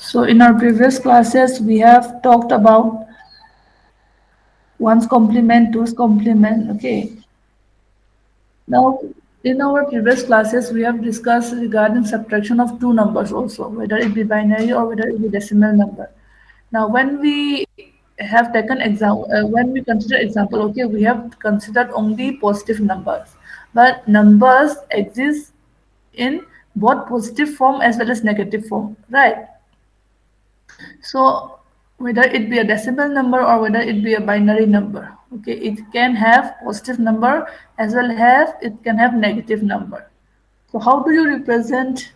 So in our previous classes, we have talked about one's complement, two's complement. Okay. Now, in our previous classes, we have discussed regarding subtraction of two numbers also, whether it be binary or whether it be decimal number. Now, when we have taken example, when we consider example, okay, we have considered only positive numbers, but numbers exist in both positive form as well as negative form, right? So whether it be a decimal number or whether it be a binary number, okay, it can have positive number as well as it can have negative number. So how do you represent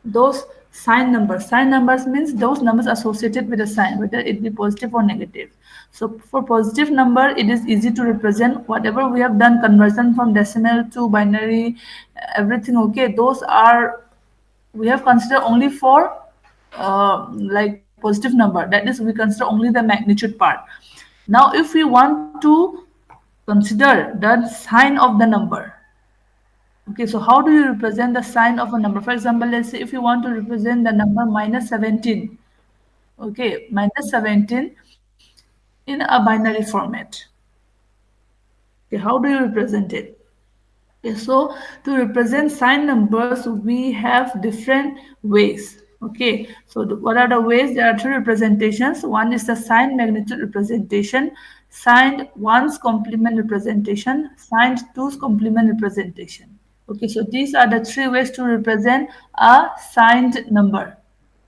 those sign numbers? Sign numbers means those numbers associated with a sign, whether it be positive or negative. So for positive number, it is easy to represent whatever we have done conversion from decimal to binary, everything. Okay, those are we have considered only for like positive number. That is, we consider only the magnitude part. Now, if we want to consider the sign of the number, okay, so how do you represent the sign of a number? For example, let's say if you want to represent the number minus 17, okay, minus 17 in a binary format. Okay, how do you represent it? Okay, so to represent sign numbers, we have different ways. Okay, so what are the ways? There are three representations. One is the sign magnitude representation, signed one's complement representation, signed two's complement representation. Okay, so these are the three ways to represent a signed number.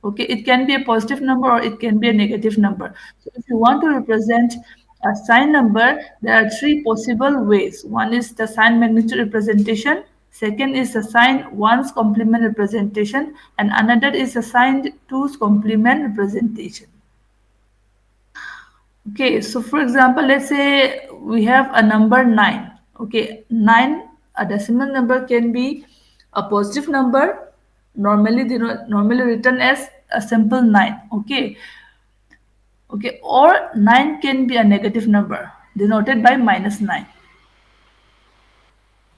Okay, it can be a positive number or it can be a negative number. So if you want to represent a sign number, there are three possible ways. One is the sign magnitude representation, second is the sign one's complement representation, and another is the sign two's complement representation. Okay, so for example, let's say we have a number 9. Okay, 9, a decimal number can be a positive number, normally written as a simple 9. Okay, okay, or 9 can be a negative number denoted by minus 9.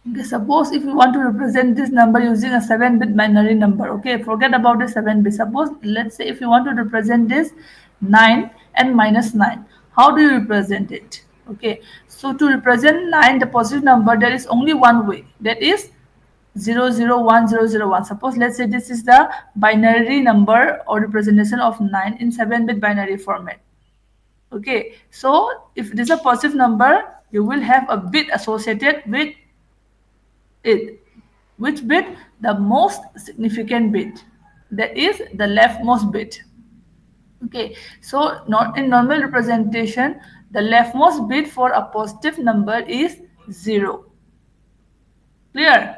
Okay, suppose if you want to represent this number using a 7-bit binary number, okay, forget about the 7-bit. Suppose, let's say if you want to represent this 9 and minus 9, how do you represent it? Okay, so to represent 9, the positive number, there is only one way, that is 0010001. Suppose, let's say this is the binary number or representation of 9 in 7-bit binary format. Okay, so if it is a positive number, you will have a bit associated with it. Which bit? The most significant bit. That is the leftmost bit. Okay, so not in normal representation, the leftmost bit for a positive number is 0. Clear?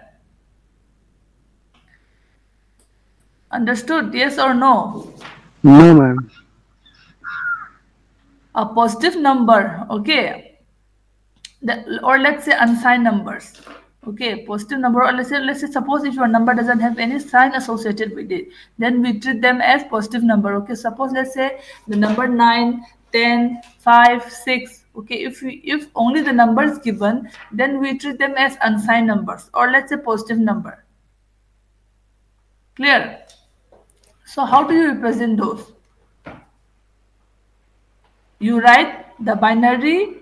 Understood? Yes or no? No, ma'am. A positive number, okay, or let's say unsigned numbers, okay, positive number, or let's say suppose if your number doesn't have any sign associated with it, then we treat them as positive number. Okay, suppose let's say the number 9, 10, 5, 6. Okay, if only the number is given, then we treat them as unsigned numbers, or let's say positive number. Clear? So how do you represent those? You write the binary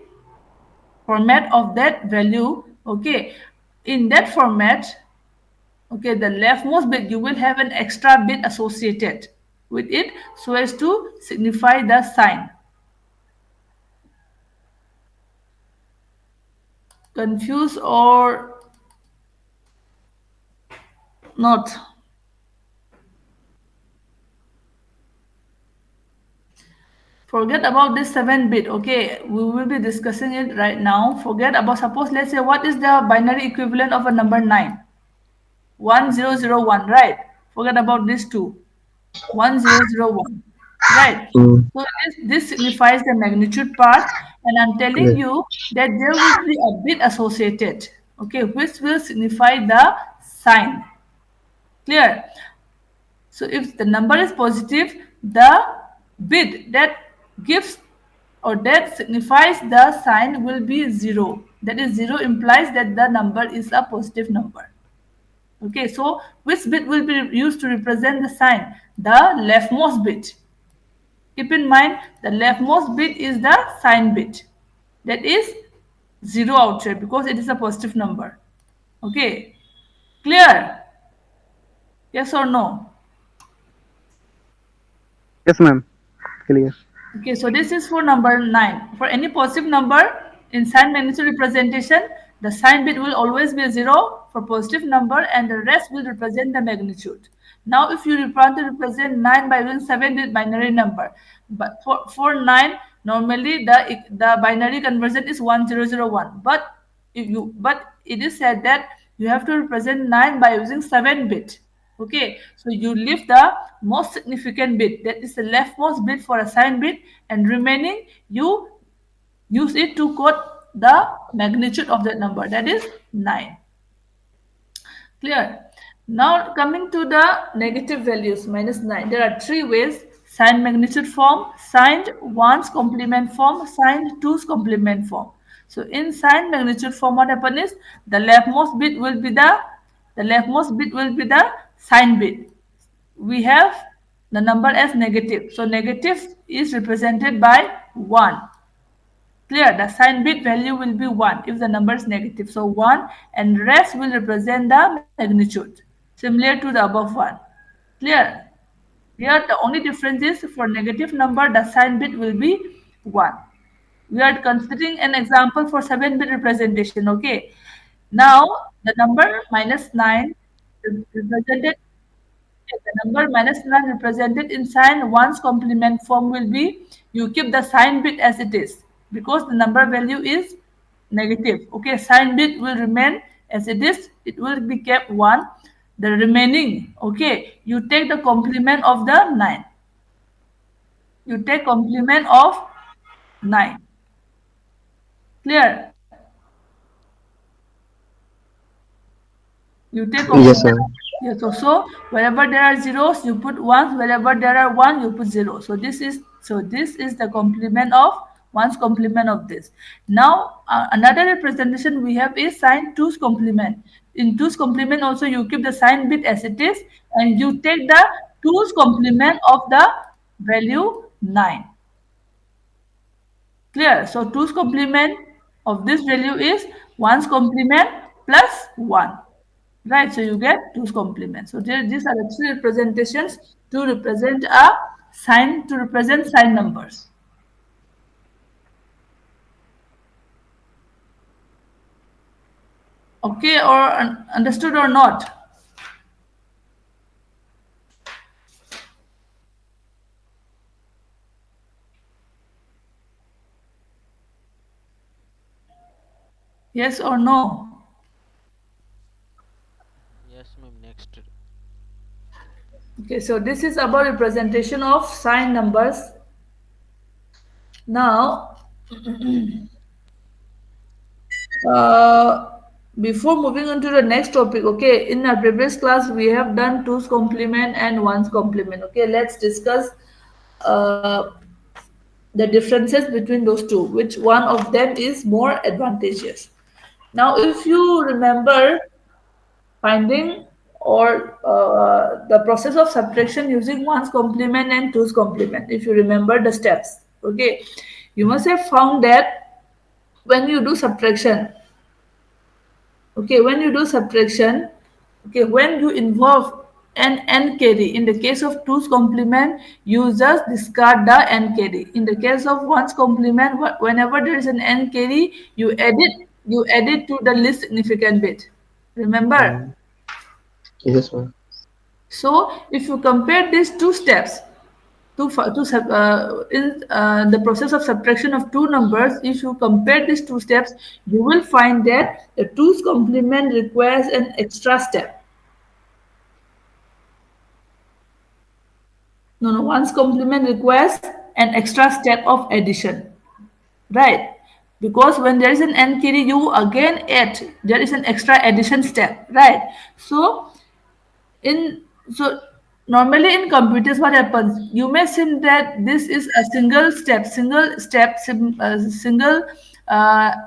format of that value. Okay, in that format, okay, the leftmost bit, you will have an extra bit associated with it so as to signify the sign. Confused or not? Forget about this 7-bit. Okay, we will be discussing it right now. Forget about, suppose, let's say, what is the binary equivalent of a number 9? 1001, right? Forget about this 2. 1001, right? Mm. So this signifies the magnitude part, and I'm telling Yes. you that there will be a bit associated, okay, which will signify the sign. Clear? So if the number is positive, the bit that gives or that signifies the sign will be 0. That is, 0 implies that the number is a positive number. Okay, so which bit will be used to represent the sign? The leftmost bit. Keep in mind the leftmost bit is the sign bit. That is 0 outside because it is a positive number. Okay. Clear? Yes or no? Yes, ma'am. Clear. Okay, so this is for number 9. For any positive number in sign magnitude representation, the sign bit will always be a 0 for positive number and the rest will represent the magnitude. Now, if you want to represent 9 by using 7-bit binary number, but for 9, normally the binary conversion is 1001. But it is said that you have to represent 9 by using 7-bit. Okay, so you leave the most significant bit, that is the leftmost bit for a sign bit, and remaining you use it to code the magnitude of that number, that is 9. Clear? Now coming to the negative values, minus 9. There are three ways: signed magnitude form, signed 1's complement form, signed 2's complement form. So in signed magnitude form, what happens is the leftmost bit will be the sign bit. We have the number as negative. So negative is represented by 1. Clear, the sign bit value will be 1 if the number is negative. So 1 and rest will represent the magnitude similar to the above one. Clear? Here the only difference is for negative number the sign bit will be 1. We are considering an example for 7-bit representation. Okay. Now the number minus 9 represented the number minus 9 represented in sign 1's complement form will be, you keep the sign bit as it is because the number value is negative. Okay, sign bit will remain as it is. It will be kept 1. The remaining, okay, you take the complement of the 9. You take complement of 9. Clear? You take Yes, complement ma'am. of, yes. So wherever there are zeros, you put ones. Wherever there are one, you put zero. So this is the complement of one's complement of this. Now another representation we have is sign two's complement. In two's complement also you keep the sign bit as it is, and you take the two's complement of the value 9. Clear? So two's complement of this value is one's complement plus 1. Right, so you get two's complement. So these are the three representations to represent a sign, to represent sign numbers. Okay, or understood or not? Yes or no? Yes, ma'am. Next. Okay, so this is about representation of sign numbers. Now, uh, before moving on to the next topic, okay, in our previous class we have done two's complement and one's complement. Okay, let's discuss uh, the differences between those two, which one of them is more advantageous. Now, if you remember finding or the process of subtraction using one's complement and two's complement, if you remember the steps, okay, you must have found that when you do subtraction, okay, when you do subtraction, okay, when you involve an n carry, in the case of two's complement, you just discard the n carry. In the case of one's complement, whenever there is an n carry, you add it to the least significant bit. Remember? Mm. Yes, ma'am. So if you compare these two steps, in the process of subtraction of two numbers, if you compare these two steps, you will find that the two's complement requires an extra step. No, no, one's complement requires an extra step of addition, right? Because when there is an n carry, you again add. There is an extra addition step, right? In so normally in computers what happens, you may think that this is a single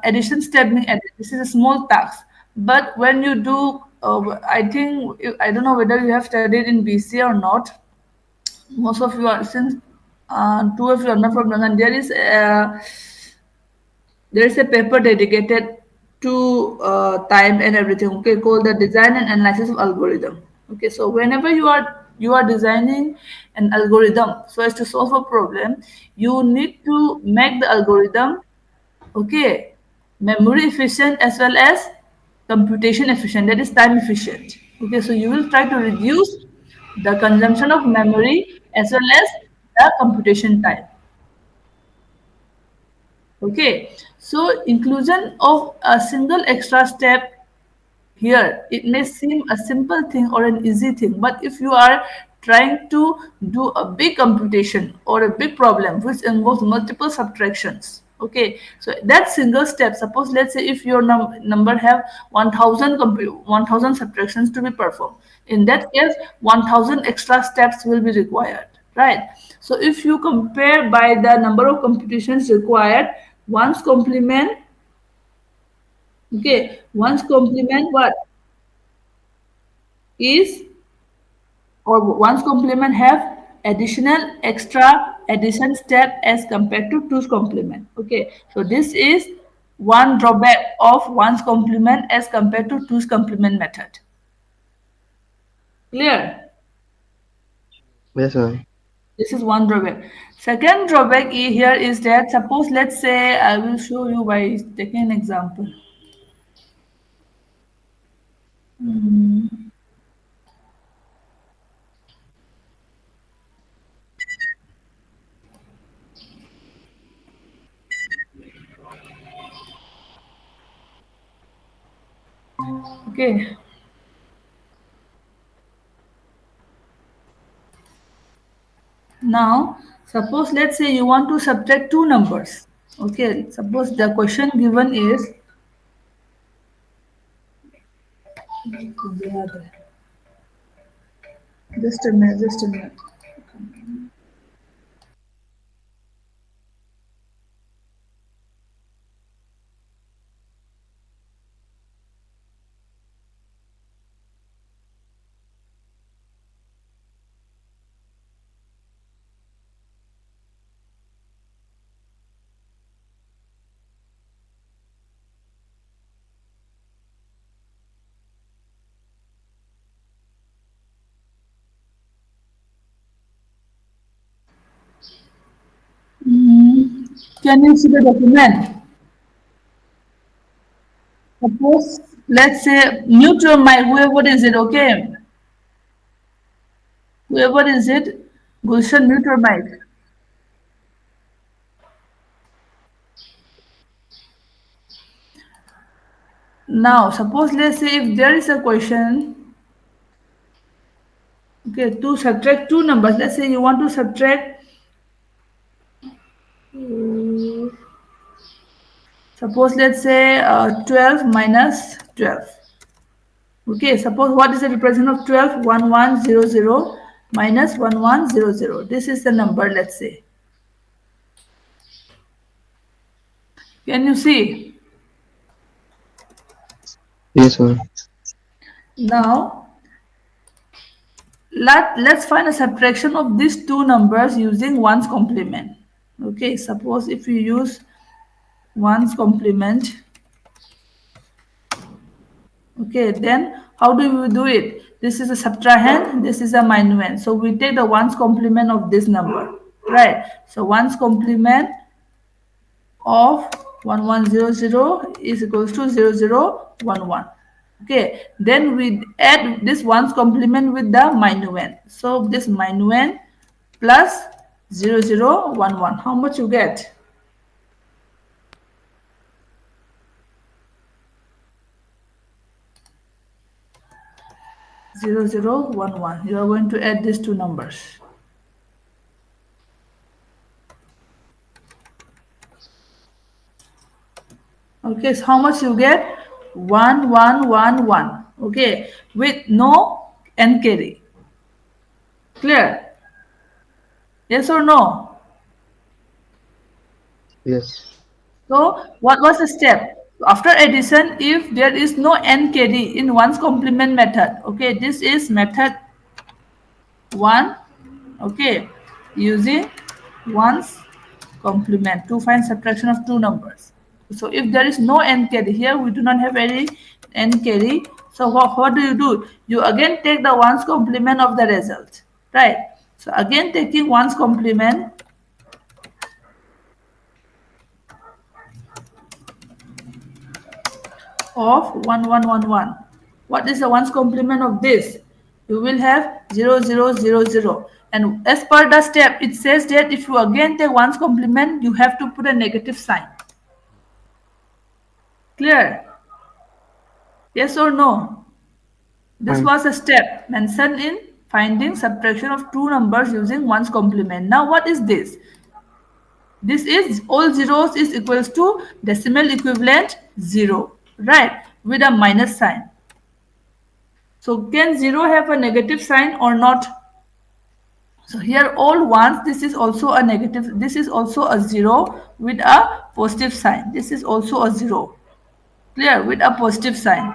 addition step being added. This is a small task, but when you do I think, I don't know whether you have studied in BC or not. Most of you are, since two of you are not from Nangan. There is a paper dedicated to time and everything. Okay, called the design and analysis of algorithm. Okay, so whenever you are designing an algorithm so as to solve a problem, you need to make the algorithm, okay, memory efficient as well as computation efficient, that is time efficient. Okay, so you will try to reduce the consumption of memory as well as the computation time. Okay, so inclusion of a single extra step here, it may seem a simple thing or an easy thing, but if you are trying to do a big computation or a big problem which involves multiple subtractions, okay, so that single step, suppose let's say if your number have 1000 subtractions to be performed, in that case 1000 extra steps will be required, right? So if you compare by the number of computations required, one's complement, okay, one's complement what is, or one's complement have additional extra addition step as compared to two's complement. Okay, so this is one drawback of one's complement as compared to two's complement method. Clear? Yes, ma'am. This is one drawback. Second drawback here is that, suppose let's say, I will show you by taking an example. Okay, now suppose let's say you want to subtract two numbers. Okay, suppose the question given is, just a minute, just a minute. Can you see the document? Suppose, let's say, mute your mic, whoever is it, okay? Whoever is it, Gulshan, mute your mic. Now, suppose, let's say, if there is a question, okay, to subtract two numbers, let's say you want to subtract, suppose, let's say, 12 minus 12. Okay, suppose what is the representation of 12? 1100 minus 1100. This is the number, let's say. Can you see? Yes, ma'am. Now, let's find a subtraction of these two numbers using one's complement. Okay, suppose if you use one's complement, okay, then how do we do it? This is a subtrahend, this is a minuend. So we take the one's complement of this number, right? So one's complement of 1100 is equals to 0011. Okay, then we add this one's complement with the minuend. So this minuend plus 0011. How much you get? 0011. You are going to add these two numbers. Okay, so how much you get? 1111. Okay, with no n carry. Clear? Yes or no? Yes. So what was the step? After addition, if there is no n carry in one's complement method, okay, this is method 1, okay, using ones complement to find subtraction of two numbers. So if there is no n carry here, we do not have any n carry. So what do? You again take the ones complement of the result, right? So again taking ones complement of 1111. What is the ones complement of this? You will have 0000. And as per the step, it says that if you again take ones complement, you have to put a negative sign. Clear? Yes or no? This Fine. was a step mentioned in finding subtraction of two numbers using ones complement. Now what is this? This is all zeros is equals to decimal equivalent 0, right? With a minus sign. So can 0 have a negative sign or not? So here all ones, this is also a negative, this is also a 0 with a positive sign. This is also a 0. Clear? With a positive sign.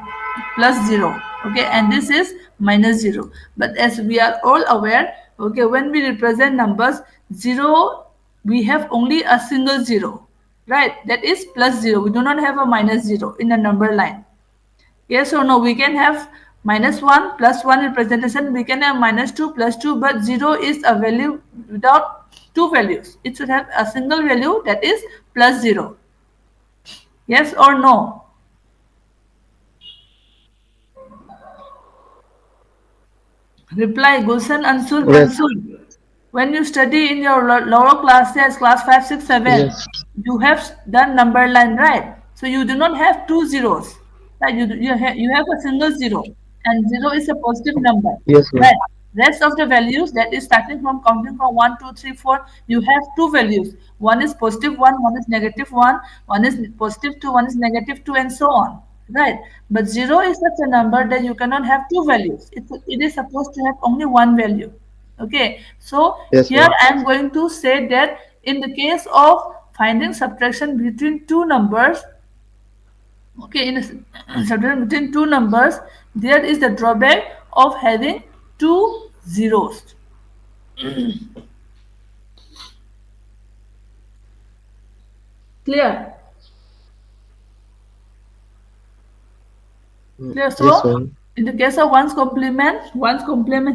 Plus 0. Okay, and this is minus 0. But as we are all aware, okay, when we represent numbers, 0, we have only a single 0. Right? That is plus 0. We do not have a minus 0 in the number line. Yes or no? We can have minus 1 plus 1 representation. We can have minus 2 plus 2, but 0 is a value without two values. It should have a single value, that is plus 0. Yes or no? Reply Gulshan Ansur Yes. Mansur. When you study in your lower classes, class 5, 6, 7, Yes. you have done number line, right? So you do not have two zeros. Right? You have a single zero, and zero is a positive number. Yes, ma'am. Right? Rest of the values, that is starting from counting from 1, 2, 3, 4, you have two values. One is positive 1, one is negative 1, one is positive 2, one is negative 2, and so on. Right? But 0 is such a number that you cannot have two values. It is supposed to have only one value. Okay, so Yes, here ma'am. I am going to say that in the case of finding subtraction between two numbers, okay, in a subtraction between two numbers, there is the drawback of having two zeros. Clear? Clear? Yes, So, ma'am. in the case of one's complement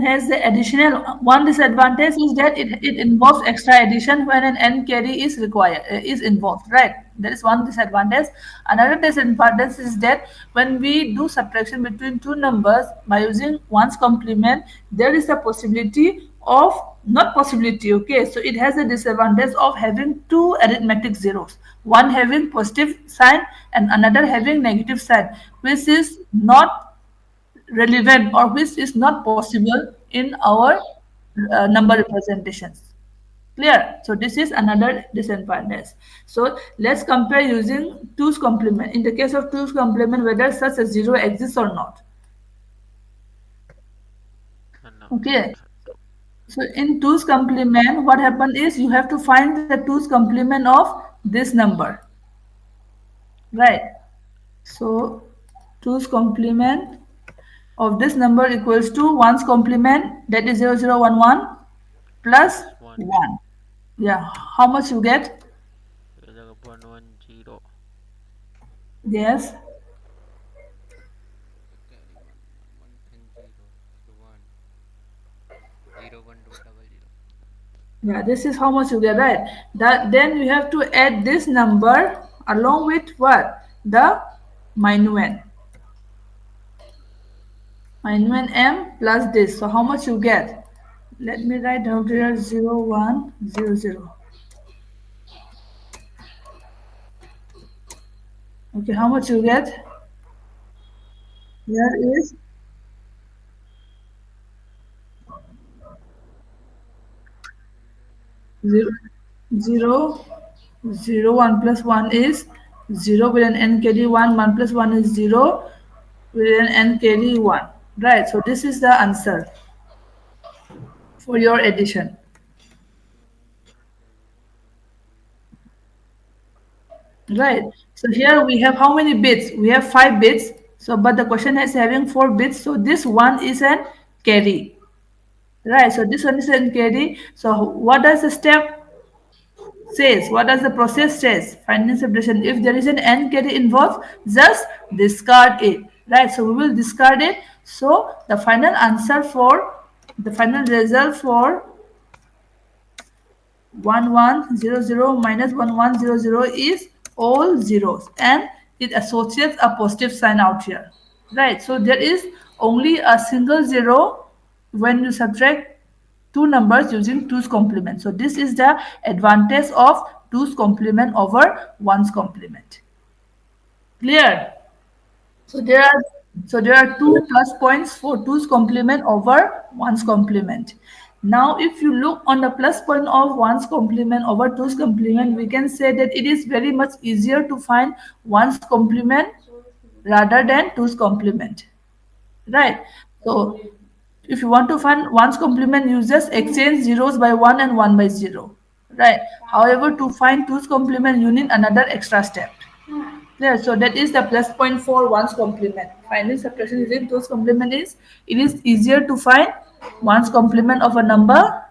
has the additional one disadvantage is that it involves extra addition when an n carry is required is involved, right? That is one disadvantage. Another disadvantage is that when we do subtraction between two numbers by using one's complement, there is a possibility of not possibility, okay, so it has a disadvantage of having two arithmetic zeros, one having positive sign and another having negative sign, which is not relevant or which is not possible in our number representations. Clear? So this is another disadvantage. So let's compare using two's complement. In the case of two's complement, whether such a zero exists or not. No, Okay. not no. So in two's complement, what happen is you have to find the two's complement of this number. Right. So two's complement of this number equals to one's complement, that is 0011 plus Plus one. 1. Yeah. How much you get? Is a 110. Yes. So carry one then zero. So one zero one double zero. Yeah, this is how much you get, right? That then you have to add this number along with what? The minuend. Minuend m plus this. So how much you get? Let me write down here 0100. Okay, how much you get? Here is zero, zero, zero, 1 plus 1 is 0 with an n carry 1, 1 plus 1 is 0 with an n carry 1. Right, so this is the answer for your addition. Right. So here we have how many bits? We have 5 bits. So, but the question is having 4 bits. So this one is an carry. Right. So this one is an carry. So what does the step? says? What does the process says? Finding separation. If there is an n carry involved, just discard it. Right. So we will discard it. So the final answer for the final result for 1100 minus 1100 is all zeros, and it associates a positive sign out here, right? So there is only a single zero when you subtract two numbers using 2's complement. So this is the advantage of 2's complement over 1's complement. Clear? So there are two plus points for two's complement over one's complement. Now, if you look on the plus point of one's complement over two's complement, we can say that it is very much easier to find one's complement rather than two's complement. Right? So if you want to find one's complement, you just exchange zeros by one and one by zero. Right? However, to find two's complement, you need another extra step. Yeah, so that is the plus point for one's complement. Finding subtraction using two's complement is it is easier to find one's complement of a number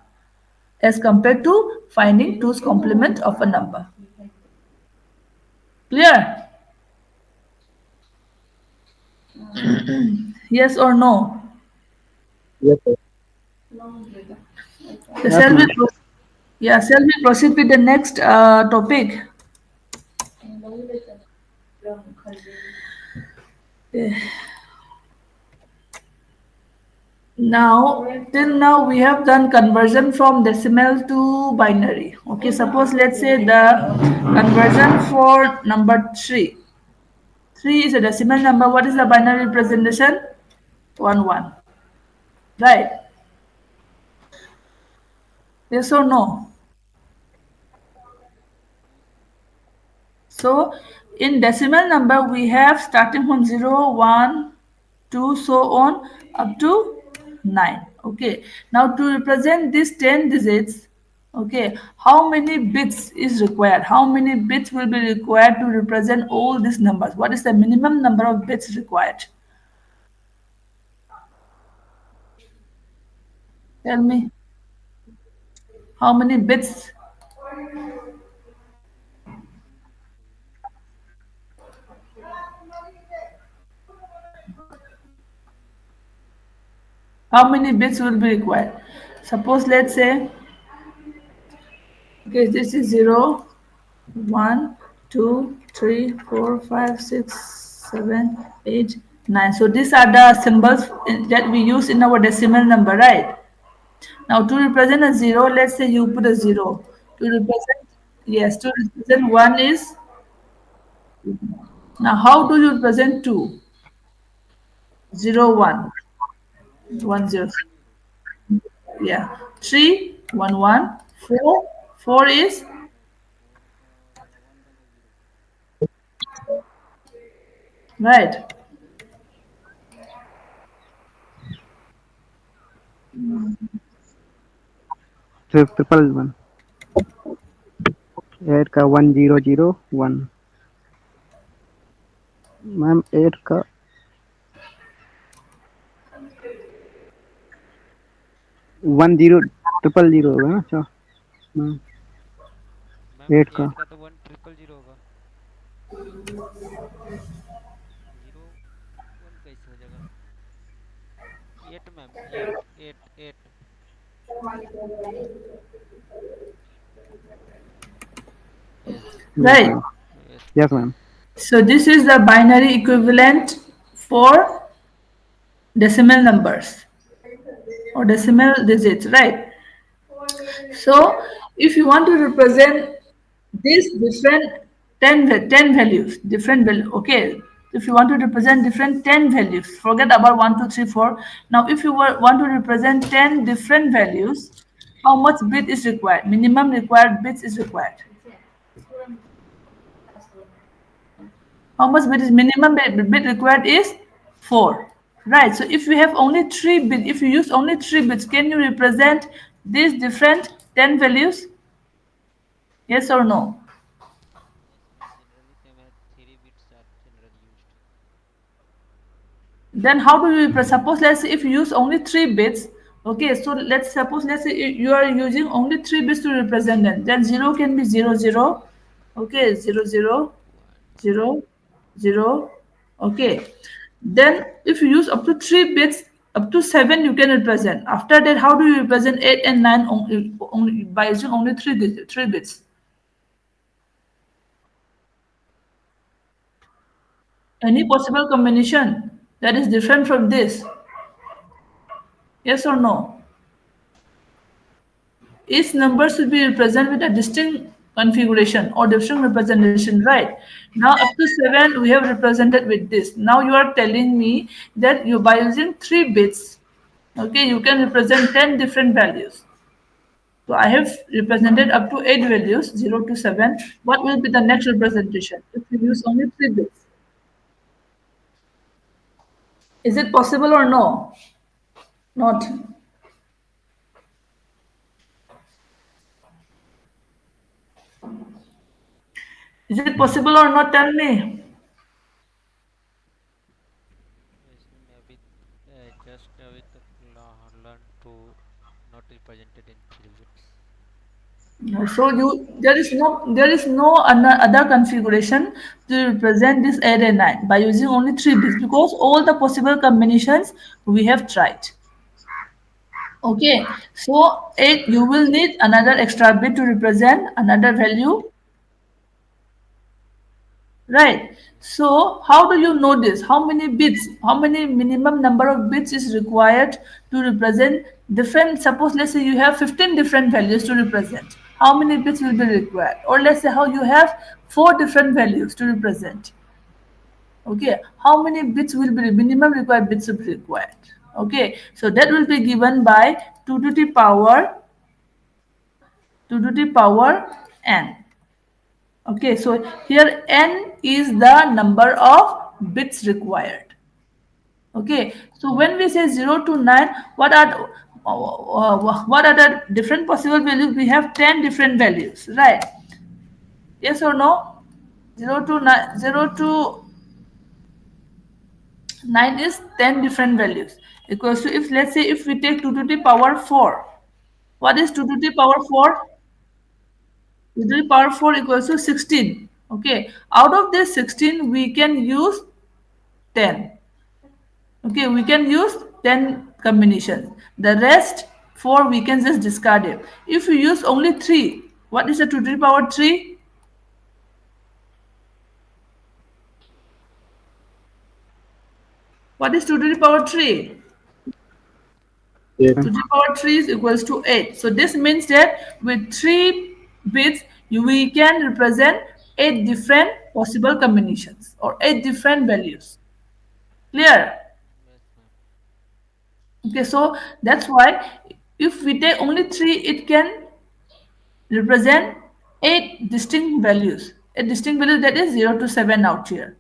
as compared to finding two's complement of a number. Clear? Yes or no? Yes, sir. So Yes, ma'am. shall we proceed with the next topic? Now, till now we have done conversion from decimal to binary. Okay, suppose let's say the conversion for number 3. 3 is a decimal number. What is the binary representation? 1 1. Right? Yes or no? So, in decimal number, we have starting from 0, 1, 2, so on up to 9. Okay. Now, to represent these 10 digits, okay, how many bits is required? How many bits will be required to represent all these numbers? What is the minimum number of bits required? Tell me. How many bits? How many bits will be required? Suppose let's say, okay, this is 0, 1, 2, 3, 4, 5, 6, 7, 8, 9. So these are the symbols that we use in our decimal number, right? Now to represent a 0, let's say you put a 0. To represent, yes, to represent 1 is, now how do you represent 2? 0, 1, 1, 0. Yeah. 3, 1, 1. 4, 4 is, right. Triple one 8 का 1001 ma'am 8 का 10 0 होगा ना अच्छा ma'am ma'am 8 का 8 का तो 1000 होगा, 01 कैसे हो जाएगा? 8 ma'am, 8 8 8। Yes. Yes Right. Ma'am yes yes ma'am. Ma'am So this is the binary equivalent for decimal numbers or decimal digits, right? So if you want to represent these different 10 values, different value, okay. If you want to represent different 10 values, forget about 1, 2, 3, 4. Now, if you want to represent 10 different values, how much bit is required? Minimum required bits is required. How much bit is minimum bit required is 4. Right. So if we have only 3 bits, if you use only 3 bits, can you represent these different 10 values? Yes or no? Yes ma'am, generally से मैं 3 bits are generally used. Then how do you suppose let's say if you use only 3 bits, Okay, so let's say you are using only 3 bits to represent them. Then 0 can be 0, 0. Okay, 0, 0, one, 0, 0. Okay. Then if you use up to 3 bits, up to 7 you can represent. After that, how do you represent 8 and 9 only by using only 3 bits? Any possible combination that is different from this? Yes or no? Each number should be represented with a distinct configuration or distinct representation, right? Now up to 7 we have represented with this. Now you are telling me that you by using 3 bits, okay, you can represent 10 different values. So I have represented up to 8 values, 0 to 7. What will be the next representation if you use only 3 bits? Is it possible or no? Not. Is it possible or not? Tell me. yes, maybe just with learn to not represented in 3 bits. So there is no other configuration to represent this array 9 by using only 3 bits because all the possible combinations we have tried. Okay, so 8 you will need another extra bit to represent another value. Right. So how do you know this? How many bits? How many minimum number of bits is required to represent different? Suppose let's say you have 15 different values to represent. How many bits will be required? Or let's say how you have 4 different values to represent. Okay. How many bits will be minimum required bits will be required? Okay. So that will be given by 2 to the power 2 to the power n. Okay, so here n is the number of bits required. Okay, so when we say 0 to 9, what are the different possible values? We have 10 different values, right? Yes or no? 0 to 9, 0 to 9 is 10 different values. Equals to, if let's say if we take 2 to the power 4, what is 2 to the power 4? 2 to the power 4 equals to 16. Okay, out of this 16 we can use 10. Okay, we can use 10 combinations. The rest 4 we can just discard it. If we use only 3, what is the 2 to the power 3? What is 2 to the power 3? 2 to the power 3 is equals to 8. So this means that with 3 bits, we can represent 8 different possible combinations or 8 different values. Clear? Yes, ma'am. Okay, so that's why if we take only 3, it can represent 8 distinct values. A distinct value that is 0 to 7 out here.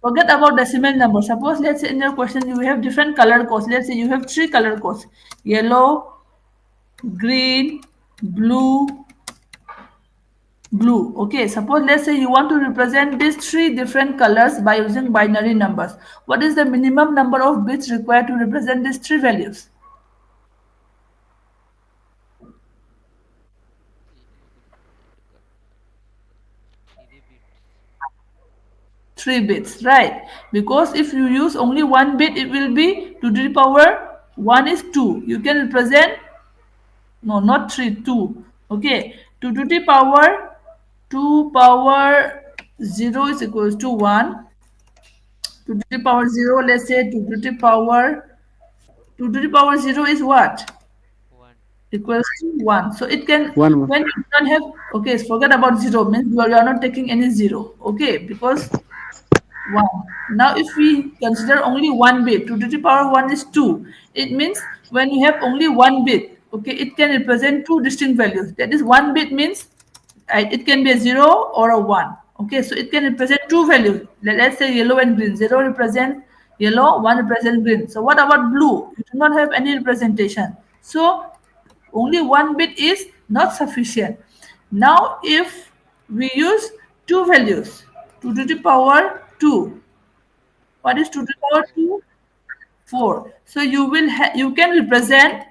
Forget about decimal number. Suppose let's say in your question you have different color codes. Let's say you have 3 color codes: yellow, green, blue, blue. Okay, suppose let's say you want to represent these 3 different colors by using binary numbers. What is the minimum number of bits required to represent these 3 values? Got 3 bits. 3 bits, right? Because if you use only 1 bit, it will be 2 to the power 1 is 2. You can represent, no, not 3, 2. Okay, 2 to the power 2 power 0 is equals to 1. 2 to the power 0, let's say 2 to the power 0 is what? 1. Equals to 1. So it can, One one. when you don't have, okay, forget about 0, means you are not taking any 0. Okay, because 1. Now, if we consider only 1 bit, 2 to the power 1 is 2. It means when you have only 1 bit, okay, it can represent 2 distinct values. That is, 1 bit means it can be a 0 or a 1. Okay, so it can represent 2 values. Let's say yellow and green. 0 represents yellow, 1 represents green. So, what about blue? You do not have any representation. So, only 1 bit is not sufficient. Now, if we use 2 values, 2 to the power 2, what is 2 to the power 2? 4. So you can represent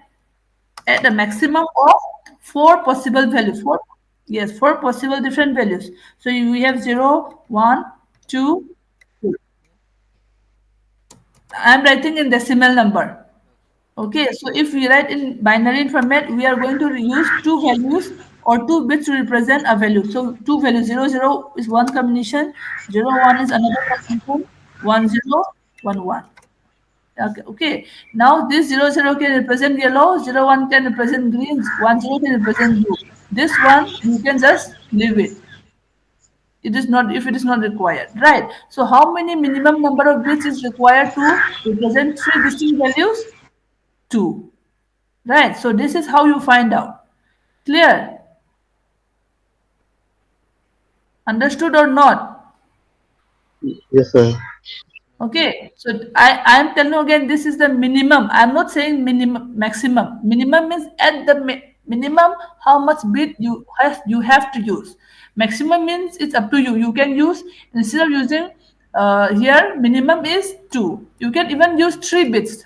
at a maximum of four possible values. Four, yes, four possible different values. So we have 0, 1, 2, 3. I'm writing in decimal number. Okay, so if we write in binary format, we are going to use two values or two bits to represent a value. So two values, 0, 0 is one combination, 0, 1 is another combination, 1, 0, 1, 1. Okay. Now this 0, 0 can represent yellow, 0, 1 can represent green, 1, 0 can represent blue. This one you can just leave it. It is not if it is not required, right? So how many minimum number of bits is required to represent three distinct values? Two. Right. So this is how you find out. Clear? Understood or not? Yes, sir. Okay. So I am telling you again, this is the minimum. I'm not saying minimum maximum. Minimum means at the minimum how much bit you have to use. Maximum means it's up to you. You can use instead of using here minimum is two. You can even use three bits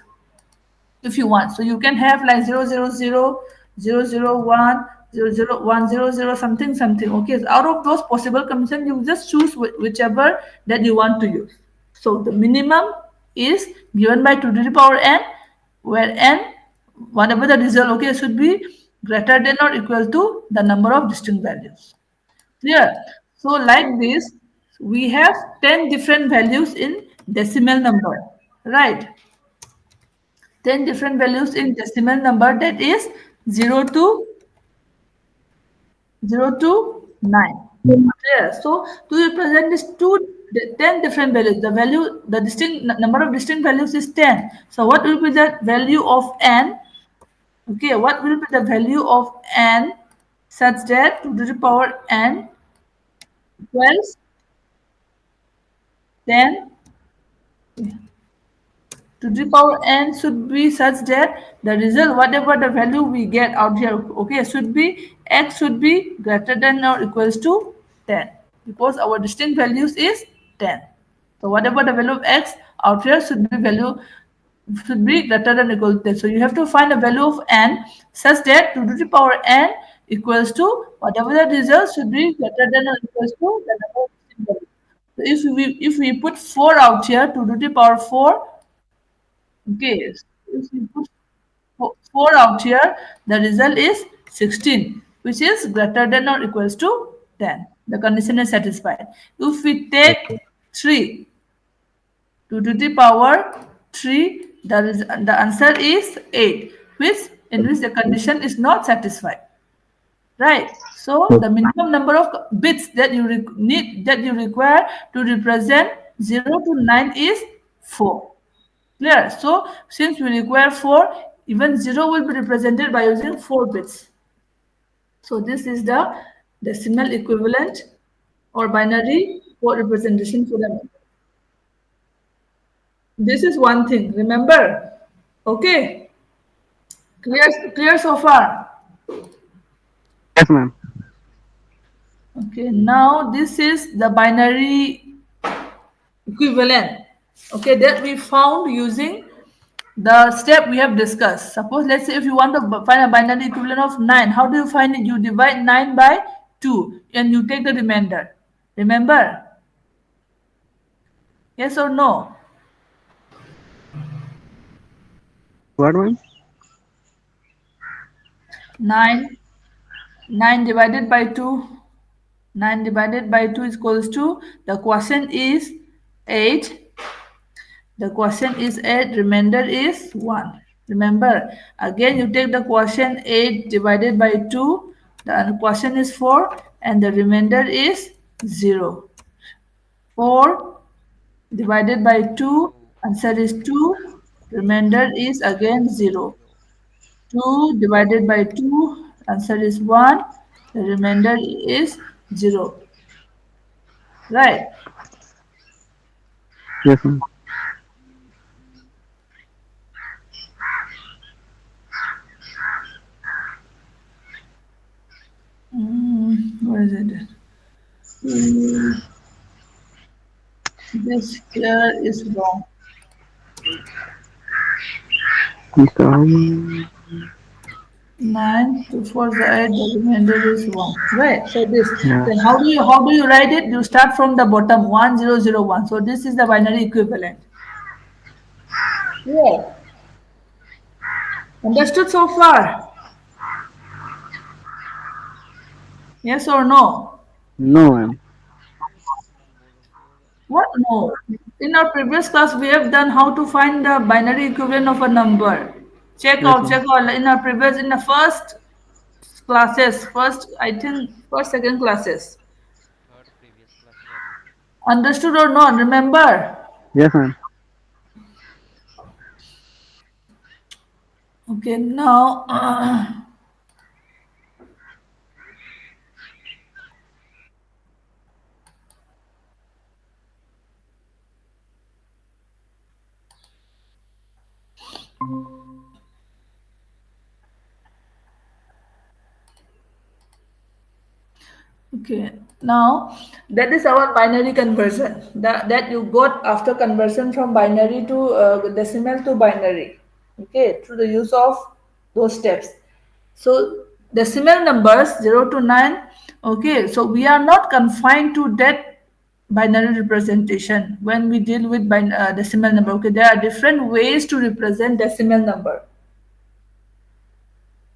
if you want. So you can have like 0, 0, 0, 0, 0, 1, 0, 0, 1, 0, 0, something, something. Okay, so out of those possible combinations, you just choose whichever that you want to use. So the minimum is given by 2 to the power n, where n, whatever the result, okay, should be greater than or equal to the number of distinct values. Clear? So like this, we have 10 different values in decimal number, right? 10 different values in decimal number, that is 0 to 0 to 9. Clear? So to represent these 10 different values, the value, the distinct number of distinct values is 10. So what will be the value of n? Okay, what will be the value of n such that 2 to the power n equals 10? To the power n should be such that the result, whatever the value we get out here, okay, should be x should be greater than or equals to 10, because our distinct values is 10. So whatever the value of x out here should be greater than or equal to 10. So you have to find a value of n such that 2 to the power n equals to whatever the result should be greater than or equals to the number of distinct values. So if we put 4 out here, 2 to the power 4. Okay, if we put 4 out here, the result is 16, which is greater than or equals to 10. The condition is satisfied. If we take 3 to the power 3, the answer is 8, in which the condition is not satisfied. Right. So the minimum number of bits that you require to represent 0 to 9 is 4. Clear? So since we require 4, even 0 will be represented by using 4 bits. So this is the decimal equivalent or binary code representation for the number. This is one thing. Remember? Okay. Clear so far? Yes, ma'am. Okay. Now this is the binary equivalent. Okay, that we found using the step we have discussed. Suppose, let's say if you want to find a binary equivalent of 9, how do you find it? You divide 9 by 2 and you take the remainder. Remember? Yes or no? What, ma'am? 9, 9 divided by 2. 9 divided by 2 is equals to, the quotient is 8. The quotient is 8, remainder is 1. Remember, again you take the quotient 8 divided by 2, the quotient is 4, and the remainder is 0. 4 divided by 2, 2. answer is 2, remainder is again 0. 0. 2 divided by 2, answer is 1, the remainder is 0. Right? Yes, ma'am. Where is it? Hmm, this here is wrong. So, 9, 2 4 the 8, the remainder is 1. Right. So this. Yeah. Then how do you write it? You start from the bottom 1001. So this is the binary equivalent. Yeah. Understood so far? Yes or no? No, ma'am. What? No. In our previous class, we have done how to find the binary equivalent of a number. Yes, ma'am. Check out in our previous, in the first classes, first, I think, first, second classes. third previous classes, I think. Understood or not? Remember? Yes, ma'am. Okay, now, okay, now that is our binary conversion that you got after conversion from binary to decimal to binary. Okay, through the use of those steps. So decimal numbers 0 to 9. Okay, so we are not confined to that binary representation when we deal with decimal number. Okay, there are different ways to represent decimal number.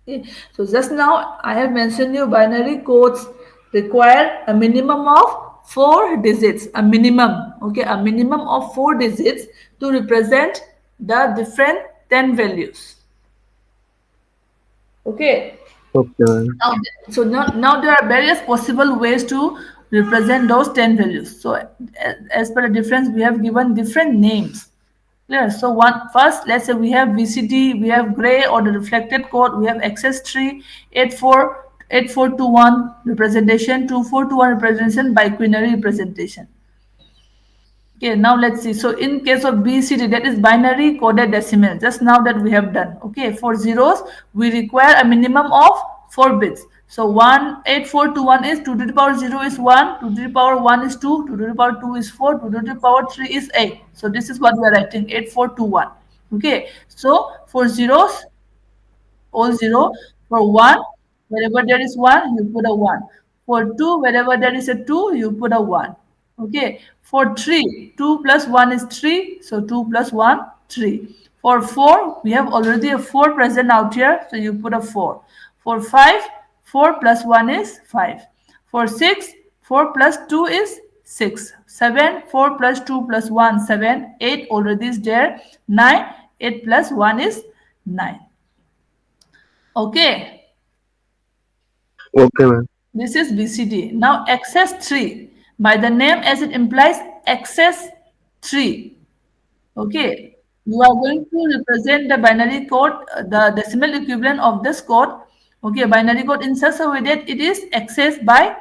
Okay. So just now I have mentioned you binary codes require a minimum of 4 digits, a minimum, okay, a minimum of 4 digits to represent the different 10 values. Okay. Okay, ma'am. Now, now there are various possible ways to represent those 10 values. So as per the difference, we have given different names. Clear. So one first, let's say we have VCD, we have gray or the reflected code, we have access tree, 8421 representation, 2421 representation, binary representation. Okay, now let's see. So in case of BCD, that is binary coded decimal, just now that we have done. Okay, for zeros, we require a minimum of 4 bits. So 18421 is 2 to the power 0 is 1, 2 to the power 1 is 2, 2 to the power 2 is 4, 2 to the power 3 is 8. So this is what we are writing 8421. Okay, so for zeros, all zero. For one, wherever there is one, you put a one. For two, wherever there is a two, you put a one. Okay. For three, two plus one is three, so two plus one, three. For four, we have already a four present out here, so you put a four. For five, four plus one is five. For six, four plus two is six. Seven, four plus two plus one, seven. Eight already is there. Nine, eight plus one is nine. Okay, Okay, ma'am. this is BCD. Now access tree. By the name as it implies access tree. Okay, you are going to represent the binary code, the decimal equivalent of this code. Okay, binary code in such a way that it is accessed by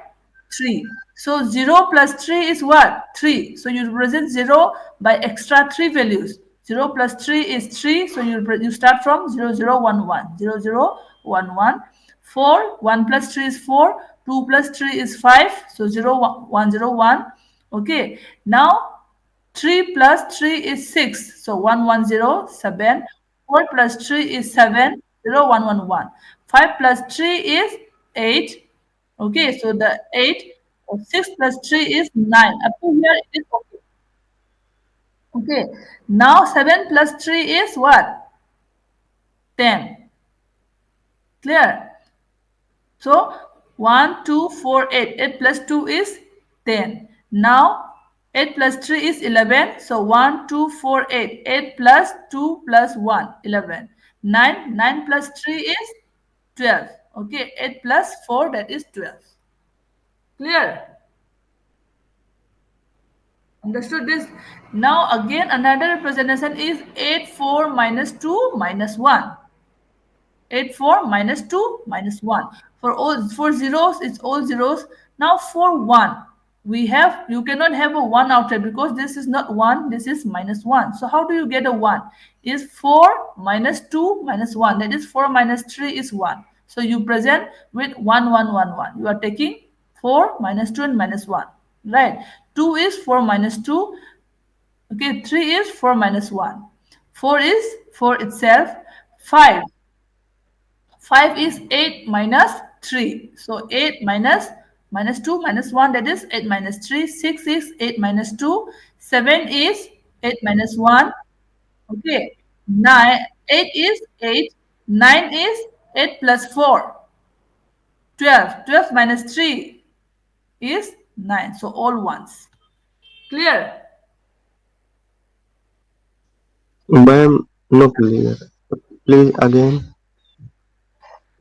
3. So 0 plus 3 is what? 3. So you represent 0 by extra 3 values. 0 plus 3 is 3. So you start from 0011. 0011. 4. 1 plus 3 is 4. 2 plus 3 is 5. So 0101. Okay. Now 3 plus 3 is 6. So 1107. 4 plus 3 is 7. 0111. 5 plus 3 is 8. Okay, so the 8 or 6 plus 3 is 9. Up to here it is okay. Okay, now 7 plus 3 is what? 10. Clear? So 1, 2, 4, 8. 8 plus 2 is 10. Now 8 plus 3 is 11. So 1, 2, 4, 8. 8 plus 2 plus 1, 11. 9, 9 plus 3 is 12. Okay, 8 plus 4, that is 12. Clear? Understood this? Now again another representation is 8 4 minus 2 minus 1. 8 4 minus 2 minus 1. For zeros, it's all zeros. Now for 1, you cannot have a 1 outside because this is not 1, this is minus 1. So how do you get a 1? Is 4 minus 2 minus 1. That is 4 minus 3 is 1. So you present with 1 1 1 1. You are taking 4 minus 2 and minus 1. Right? 2 is 4 minus 2. Okay, 3 is 4 minus 1. 4 is 4 itself. 5 5 is 8 minus 3. So 8 minus 2 minus 1, that is 8 minus 3. 6 is 8 minus 2. 7 is 8 minus 1. Okay. 9, 8 is 8. 9 is 8 plus 4. 12. 12 minus 3 is 9. So all ones. Clear? Ma'am, no clear. Please again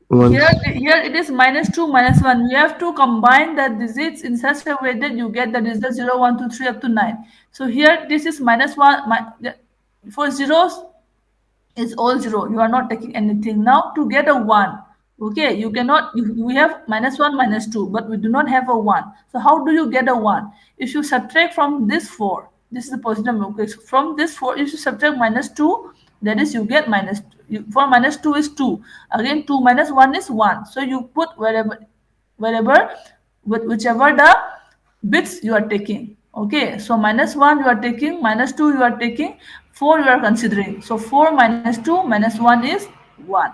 Here, once. here it is minus 2, minus 1. You have to combine the digits in such a way that you get the result 0, 1, 2, 3 up to 9. So here this is minus 1. For zeros, is all zero. You are not taking anything. Now to get a 1, okay, you cannot, we have minus 1, minus 2, but we do not have a 1. So how do you get a 1? If you subtract from this 4, this is the positive number. Okay, so from this 4, if you subtract minus 2, that is you get minus, for minus 2 is 2. Again, 2 minus 1 is 1. So you put wherever, with whichever the bits you are taking. Okay, so minus 1 you are taking, minus 2 you are taking, 4 you are considering. So 4 minus 2 minus 1 is 1.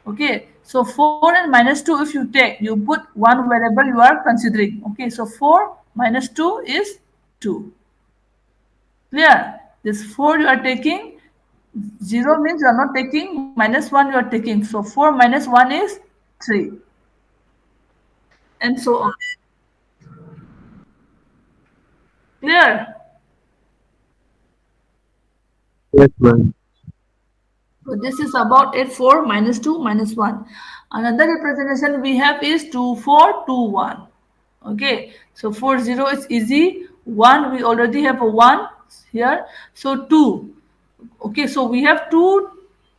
Okay, so 4 and minus 2 if you take, you put 1 wherever you are considering. Okay, so 4 minus 2 is 2. Clear? This 4 you are taking, 0 means you are not taking, minus 1 you are taking. So 4 minus 1 is 3. And so on. Clear? Yes, ma'am. So this is about it, 4 minus 2 minus 1. Another representation we have is 2 4 2 1. Okay, so for 0 is easy. 1 we already have a 1 here. So 2. Okay, so we have two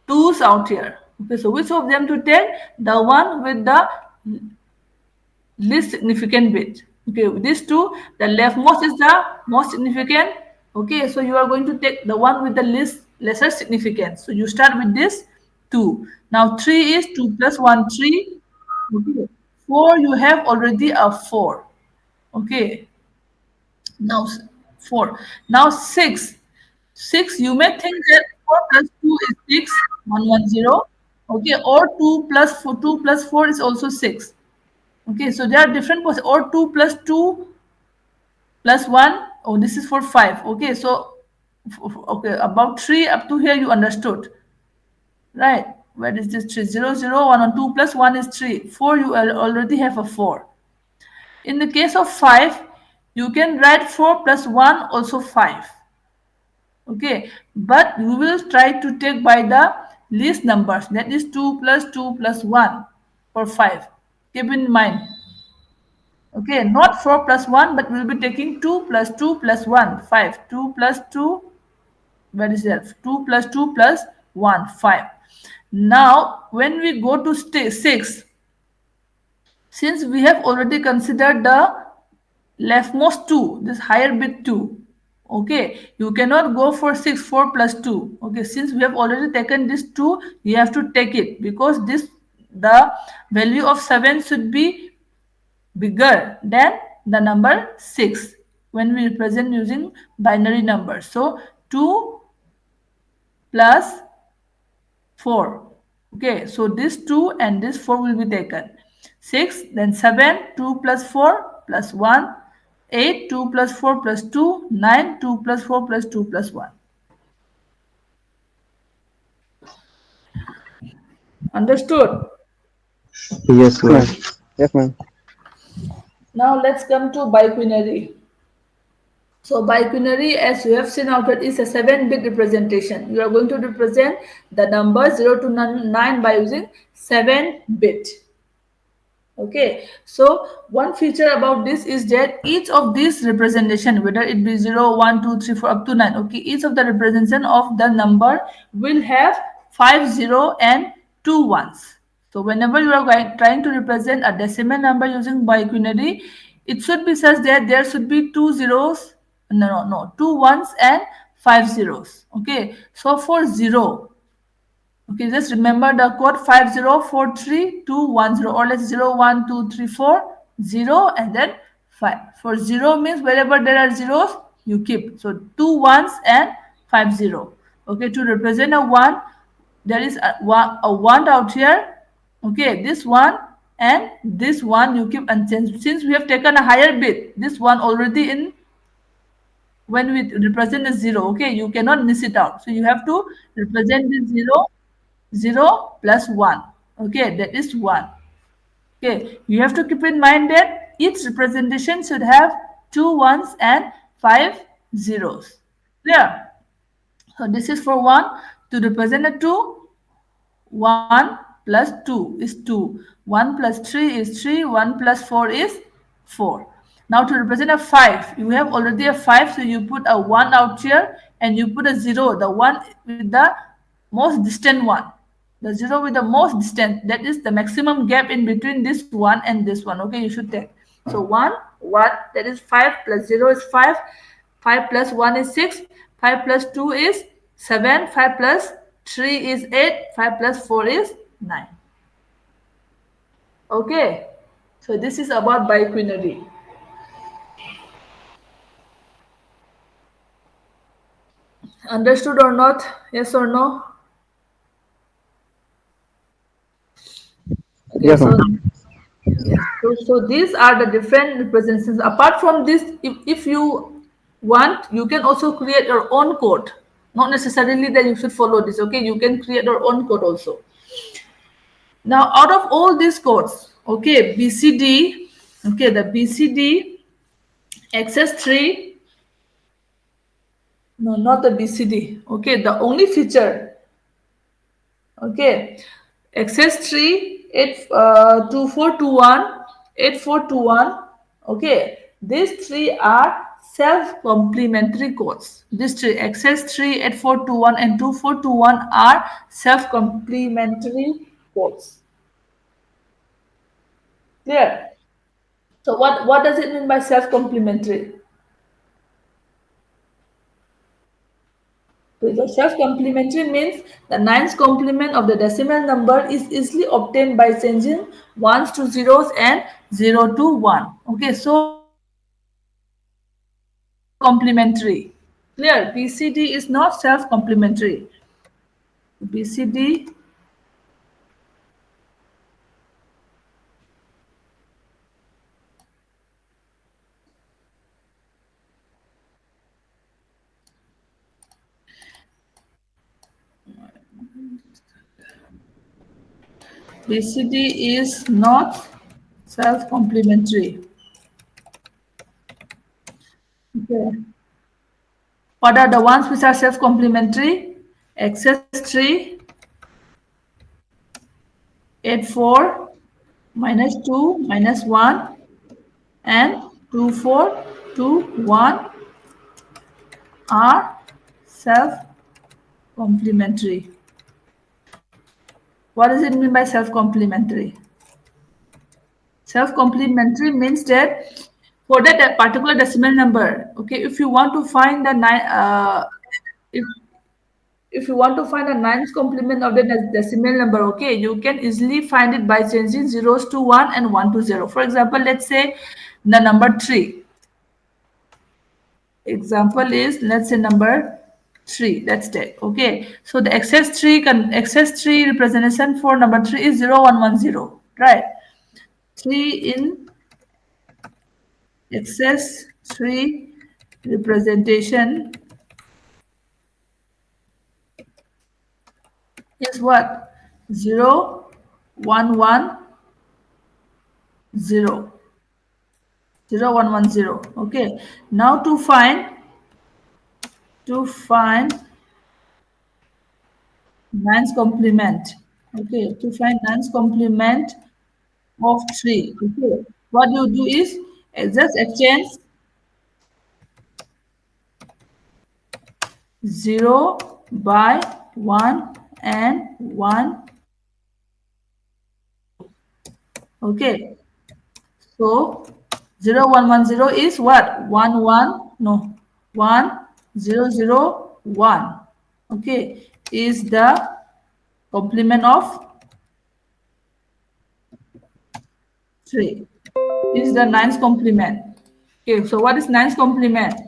twos out here. Okay, so which of them to take? The one with the least significant bit. Okay, with these two, the leftmost is the most significant. Okay, so you are going to take the one with the least lesser significance. So you start with this 2. Now 3 is 2 plus 1, 3. Okay. 4, you have already a 4. Okay, now 4. Now 6. 6, you may think that 4 plus 2 is 6, 110. Okay, or 2 plus 4, 2 plus 4 is also 6. Okay, so there are different or 2 plus 2 plus 1. Oh, this is for 5. Okay, so okay, about 3 up to here you understood. Right. Where is this 3? 0, 0, 1 and 2 plus 1 is 3. 4, you already have a 4. In the case of 5, you can write 4 plus 1 also 5. Okay, but we will try to take by the least numbers, that is 2 plus 2 plus 1 for 5. Keep in mind. Okay, not 4 plus 1, but we'll be taking 2 plus 2 plus 1, 5. 2 plus 2, where is that? 2 plus 2 plus 1, 5. Now, when we go to 6, since we have already considered the leftmost 2, this higher bit 2, okay, you cannot go for 6, 4 plus 2. Okay, since we have already taken this 2, you have to take it, because this, the value of 7 should be bigger than the number 6 when we represent using binary numbers. So 2 plus 4. Okay, so this 2 and this 4 will be taken. 6, then 7, 2 plus 4 plus 1, 8, 2 plus 4 plus 2, 9, 2 plus 4 plus 2 plus 1. Understood? Yes, Yes, ma'am. ma'am. Yes, ma'am. Now let's come to biquinary. So biquinary, as you have seen out here, is a 7-bit representation. You are going to represent the number 0 to 9 by using 7-bit. Okay, so one feature about this is that each of these representation, whether it be 0, 1, 2, 3, 4 up to 9, okay, each of the representation of the number will have 5 0 and 2 ones. So whenever you are trying to represent a decimal number using biquinary, it should be such that there should be 2 zeros, no, 2 ones and 5 zeros. Okay, so for 0, okay, just remember the code 504321 or let's 01234 and then 5. For 0 means wherever there are zeros, you keep. So 2 ones and 50. Okay, to represent a 1, there is a 1 out here. Okay, this one and this one you keep unchanged. Since we have taken a higher bit, this one already in when we represent a zero, okay, you cannot miss it out. So you have to represent this zero, zero plus one. Okay, that is one. Okay, you have to keep in mind that each representation should have two ones and five zeros. Clear? So this is for one. To represent a two, 1 plus 2 is 2. 1 plus 3 is 3. 1 plus 4 is 4. Now to represent a 5, you have already a 5, so you put a 1 out here and you put a 0, the one with the most distant one. The 0 with the most distant, that is the maximum gap in between this one and this one. Okay, you should take. So 1, 1, that is 5 plus 0 is 5. 5 plus 1 is 6. 5 plus 2 is 7. 5 plus 3 is 8. 5 plus 4 is 9. Okay. So this is about biquinary. Understood or not? Yes or no? Okay, Yes, so ma'am. yes. So these are the different representations. Apart from this, if you want, you can also create your own code. Not necessarily that you should follow this. Okay, you can create your own code also. Now, out of all these codes, okay, BCD, okay, the BCD, XS3, no, not the BCD, okay, the only feature, okay, XS3, 2421, 8421, okay, these three are self-complementary codes. These three, XS3, 8421, and 2421 are self-complementary codes. Clear? So what does it mean by self-complementary? So self-complementary means the nines complement of the decimal number is easily obtained by changing ones to zeros and zero to one. Okay, so complementary. Clear? BCD is not self-complementary. BCD BCD is not self-complementary. Okay. What are the ones which are self-complementary? XS3, 84, minus 2, minus 1, and 2, 4, 2, 1 are self-complementary. What does it mean by self-complementary? Self-complementary means that for that particular decimal number, okay, if you want to find the if if you want to find a ninth complement of the decimal number, okay, you can easily find it by changing zeros to 1 and 1 to 0. For example, let's say the number 3. Example is, let's say number 3. Let's take, okay. So the XS3 representation for number 3 is 0110, right? 3 in XS3 representation is what? 0110. 0110. Okay. Now to find nines complement. Okay, to find nines complement of 3. Okay. What you do is just exchange 0 by 1 and 1 by 2. Okay. So 0110 is what? 11, no, 1001. Okay, is the complement of 3. Is the nines complement. Okay, so what is nines complement?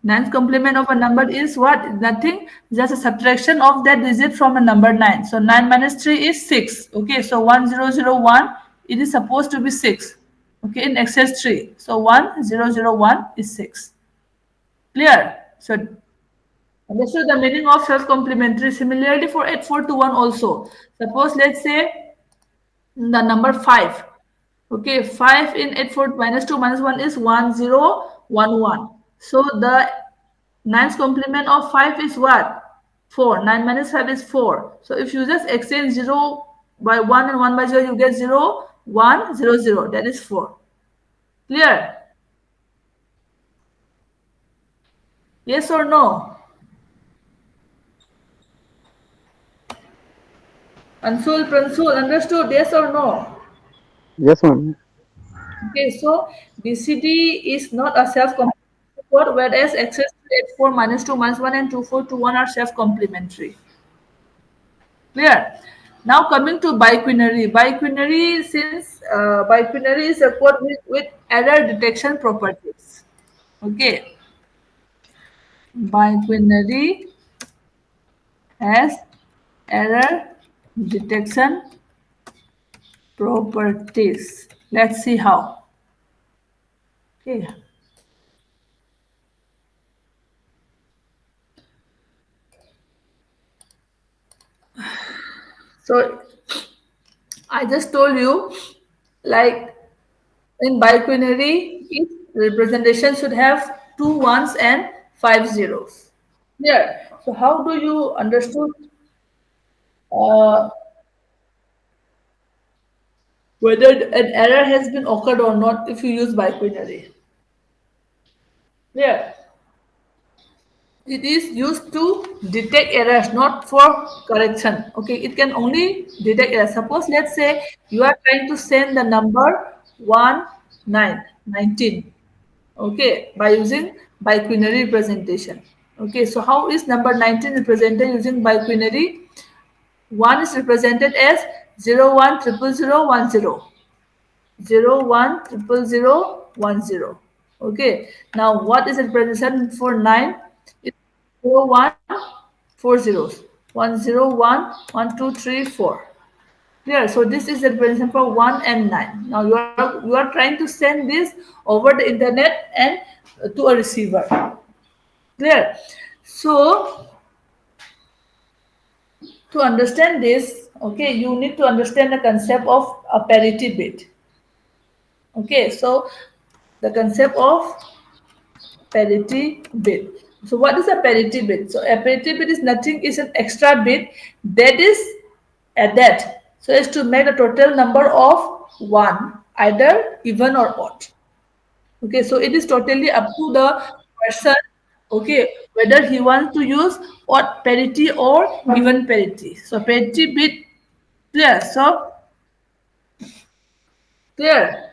Ninth complement of a number is what? Nothing, just a subtraction of that digit from a number 9. So 9 minus 3 is 6. Okay, so 1001, it is supposed to be 6. Okay, in excess 3. So 1001 is 6. Clear? So understood the meaning of self-complementary. Similarly for 8421 also. Suppose let's say the number 5. Okay, 5 in 8 4 minus 2 minus 1 is 1011. So the ninth complement of 5 is what? 4. 9 minus 5 is 4. So if you just exchange 0 by 1 and 1 by 0, you get 0, 1, 0, 0. That is 4. Clear? Yes or no? Ansul, Pransul, understood? Yes or no? Yes, ma'am. Okay, so BCD is not a self-complementary code, whereas access to H4 minus 2 minus 1 and 2421 are self-complementary. Clear? Now coming to biquinary. Biquinary, since biquinary is a code with error detection properties. Okay, biquinary has error detection properties. Let's see how. Okay. So I just told you, like in biquinary, each representation should have two ones and five zeros. Yeah. So how do you understood uh, whether an error has been occurred or not if you use biquinary? Yeah. It is used to detect errors, not for correction. Okay, it can only detect errors. Suppose let's say you are trying to send the number 19. Okay, by using biquinary representation. Okay, so how is number 19 represented using biquinary? 1 is represented as 010010. 010010. Okay, now what is the representation for 9? It's 01 four zeros. 101 1 2 3 4. Clear. So this is the representation for 1 and 9. Now you are trying to send this over the internet and to a receiver. Clear. So to understand this, okay, you need to understand the concept of a parity bit. Okay, so the concept of parity bit. So what is a parity bit? So a parity bit is nothing, is an extra bit that is added so as to make a total number of 1, either even or odd. Okay, so it is totally up to the person, okay, whether he wants to use odd parity or even parity. So parity bit, clear. So clear.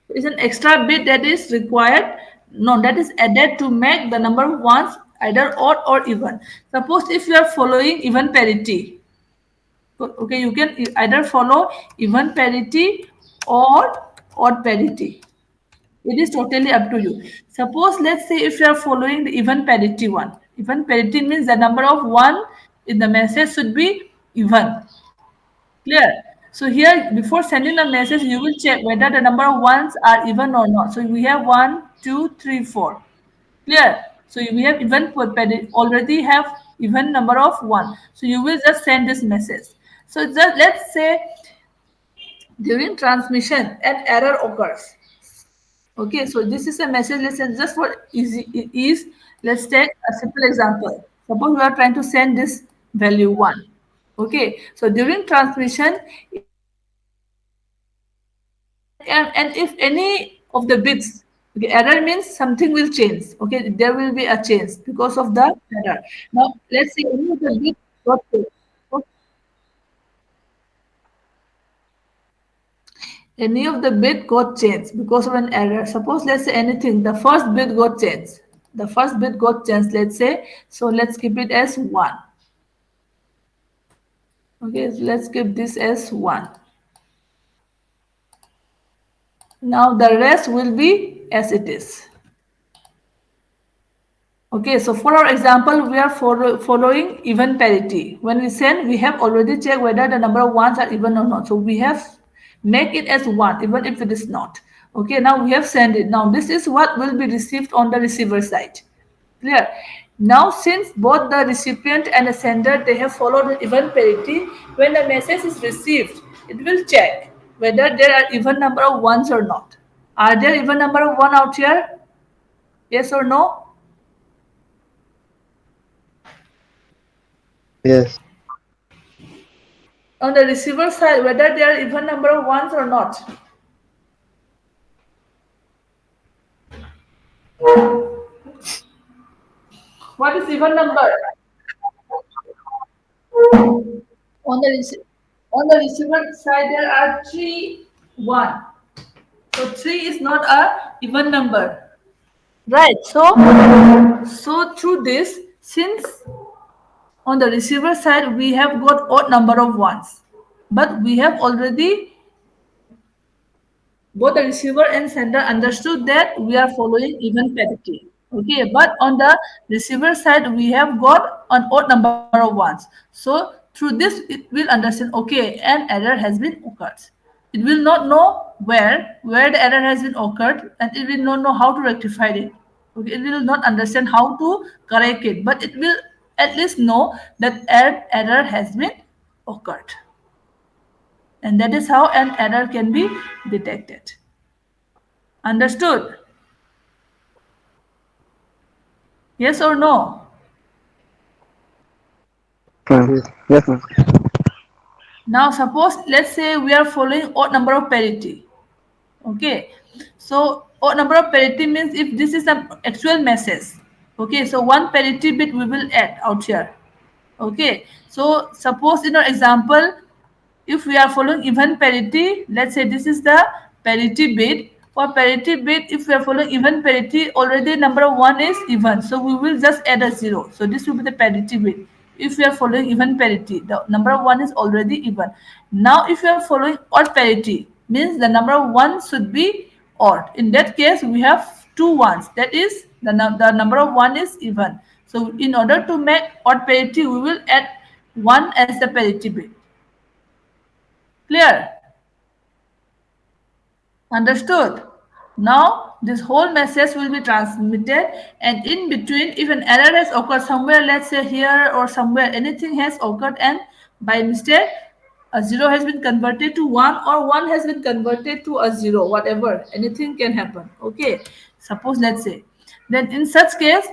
Is an extra bit that is required, no, that is added to make the number ones either odd or even. Suppose if you are following even parity, okay, you can either follow even parity or odd parity. It is totally up to you. Suppose let's say if you are following the even parity one, even parity means the number of one in the message should be even. Clear. So here, before sending the message, you will check whether the number of ones are even or not. So we have 1, 2, 3, 4. Clear. So we have even already have even number of 1. So you will just send this message. So just let's say during transmission an error occurs. Okay, so this is a message. Let's say just for ease, let's take a simple example. Suppose we are trying to send this value 1. Okay, so during transmission, and if any of the bits, okay, error means something will change. Okay, there will be a change because of the error. Now let's say any of the bits got changed. Okay, any of the bit got changed because of an error. Suppose let's say anything, the first bit got changed. The first bit got changed, let's say. So let's keep it as 1. Okay, so let's keep this as 1. Now the rest will be as it is. Okay, so for our example, we are following even parity. When we send, we have already checked whether the number of ones are even or not. So we have make it as one, even if it is not. Okay, now we have sent it. Now this is what will be received on the receiver side. Clear? Now since both the recipient and the sender, they have followed even parity, when the message is received, it will check whether there are even number of ones or not. Are there even number of one out here? Yes or no? Yes. On the receiver side, whether there are even number of ones or not. What is even number? On the on the receiver side, there are three one. So three is not a even number, right? So through this, since on the receiver side we have got odd number of ones, but we have already both the receiver and sender understood that we are following even parity. Okay, but on the receiver side, we have got an odd number of ones. So through this, it will understand, okay, an error has been occurred. It will not know where the error has been occurred, and it will not know how to rectify it. Okay, it will not understand how to correct it, but it will at least know that an error has been occurred. And that is how an error can be detected. Understood? Yes or no? Yes, ma'am. Yes, ma'am. Now suppose let's say we are following odd number of parity. Okay. So odd number of parity means if this is an actual message. Okay. So one parity bit we will add out here. Okay. So suppose in our example, if we are following even parity, let's say this is the parity bit. For parity bit, if we are following even parity, already number of one is even. So we will just add a zero. So this will be the parity bit. If we are following even parity, the number of one is already even. Now if you are following odd parity, means the number of one should be odd. In that case, we have two ones. That is the number of one is even. So in order to make odd parity, we will add one as the parity bit. Clear? Understood? Now, this whole message will be transmitted, and in between, if an error has occurred somewhere, let's say here or somewhere, anything has occurred, and by mistake, a zero has been converted to one, or one has been converted to a zero, whatever, anything can happen. Okay, suppose let's say, then in such case,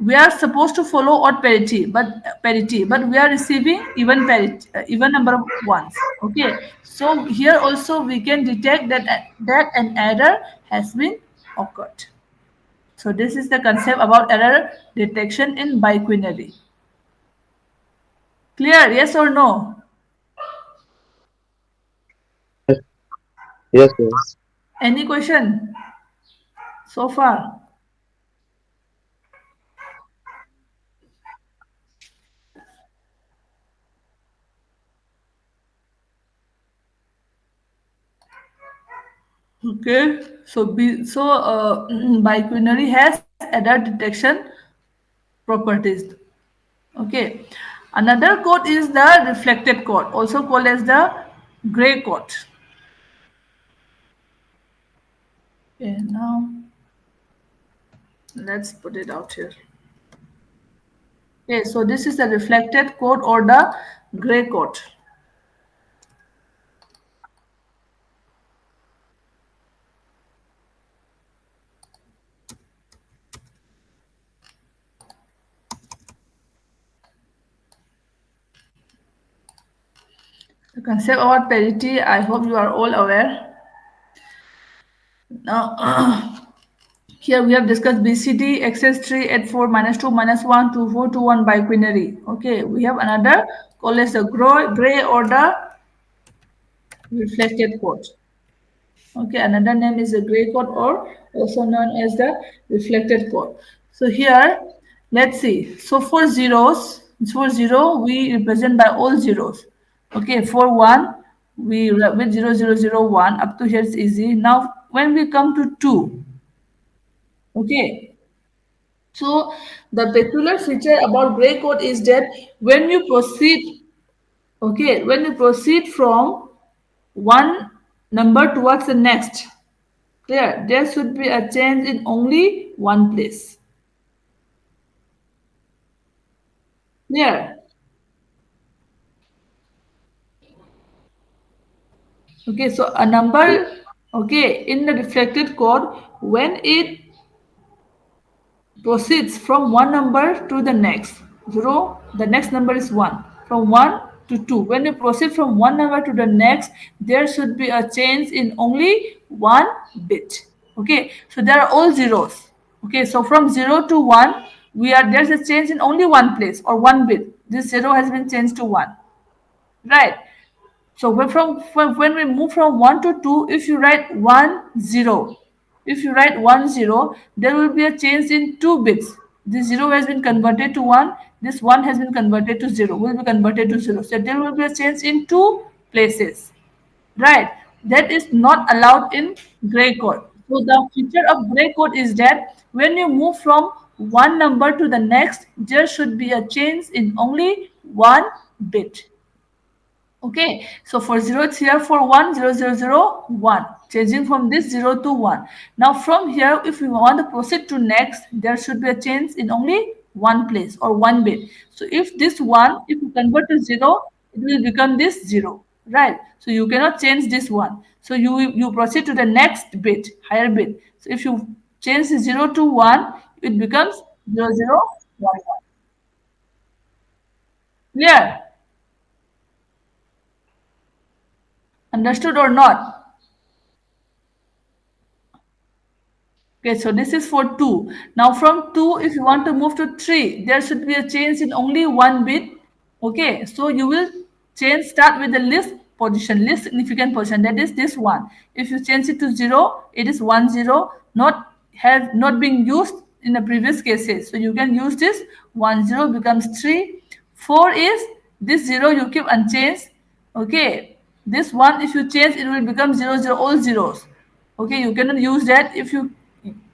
we are supposed to follow odd parity, but we are receiving even parity, even number of ones. Okay, so here also we can detect that an error has been occurred. So this is the concept about error detection in biquinary. Clear? Yes or no? Yes. Yes, ma'am. Any question so far? Okay, biquinary has error detection properties. Okay. Another code is the reflected code, also called as the gray code. Okay, now let's put it out here. Okay, so this is the reflected code or the gray code. The concept about parity, I hope you are all aware. Now, here we have discussed BCD, XS3, 84, -2, -1, 24, 21 biquinary. Okay, we have another called as the gray or the reflected code. Okay, another name is the gray code or also known as the reflected code. So here, let's see. So for zero, we represent by all zeros. Okay, for one, we with 0001 up to here it's easy. Now, when we come to two, okay, So the peculiar feature about gray code is that when you proceed, okay, when you proceed from one number towards the next, clear, there should be a change in only one place. Clear. Okay, so a Yes. number, okay, in the reflected code, when it proceeds from one number to the next. 0, the next number is 1. From 1 to 2. When you proceed from one number to the next, there should be a change in only one bit. Okay, so they are all zeros. Okay, so from 0 to 1, there's a change in only one place or one bit. This 0 has been changed to 1. Right. So when we move from 1 to 2, if you write 1 0, if you write 1 0, there will be a change in 2 bits. This 0 has been converted to 1, this 1 has been converted to 0, will be converted to 0. So there will be a change in 2 places. Right. That is not allowed in gray code. So the feature of gray code is that when you move from one number to the next, there should be a change in only one bit. Okay, so for 0 it's here for 1 0 0 0 1, changing from this 0 to 1. Now from here, if we want to proceed to next, there should be a change in only one place or one bit. So if this 1, if you convert to 0, it will become this 0, right? So you cannot change this one. So you proceed to the next bit, higher bit. So if you change the 0 to 1, it becomes 0 0 1 1. Clear? Understood or not? Okay, so this is for 2. Now from 2, if you want to move to 3, there should be a change in only one bit. Okay, so you will start with the least position, least significant position, that is this one. If you change it to 0, it is 1 0, not being used in the previous cases. So you can use this 1 0 becomes 3. 4 is this 0 you keep unchanged. Okay, this one if you change it will become 0 0, all zeros. Okay, you cannot use that. If you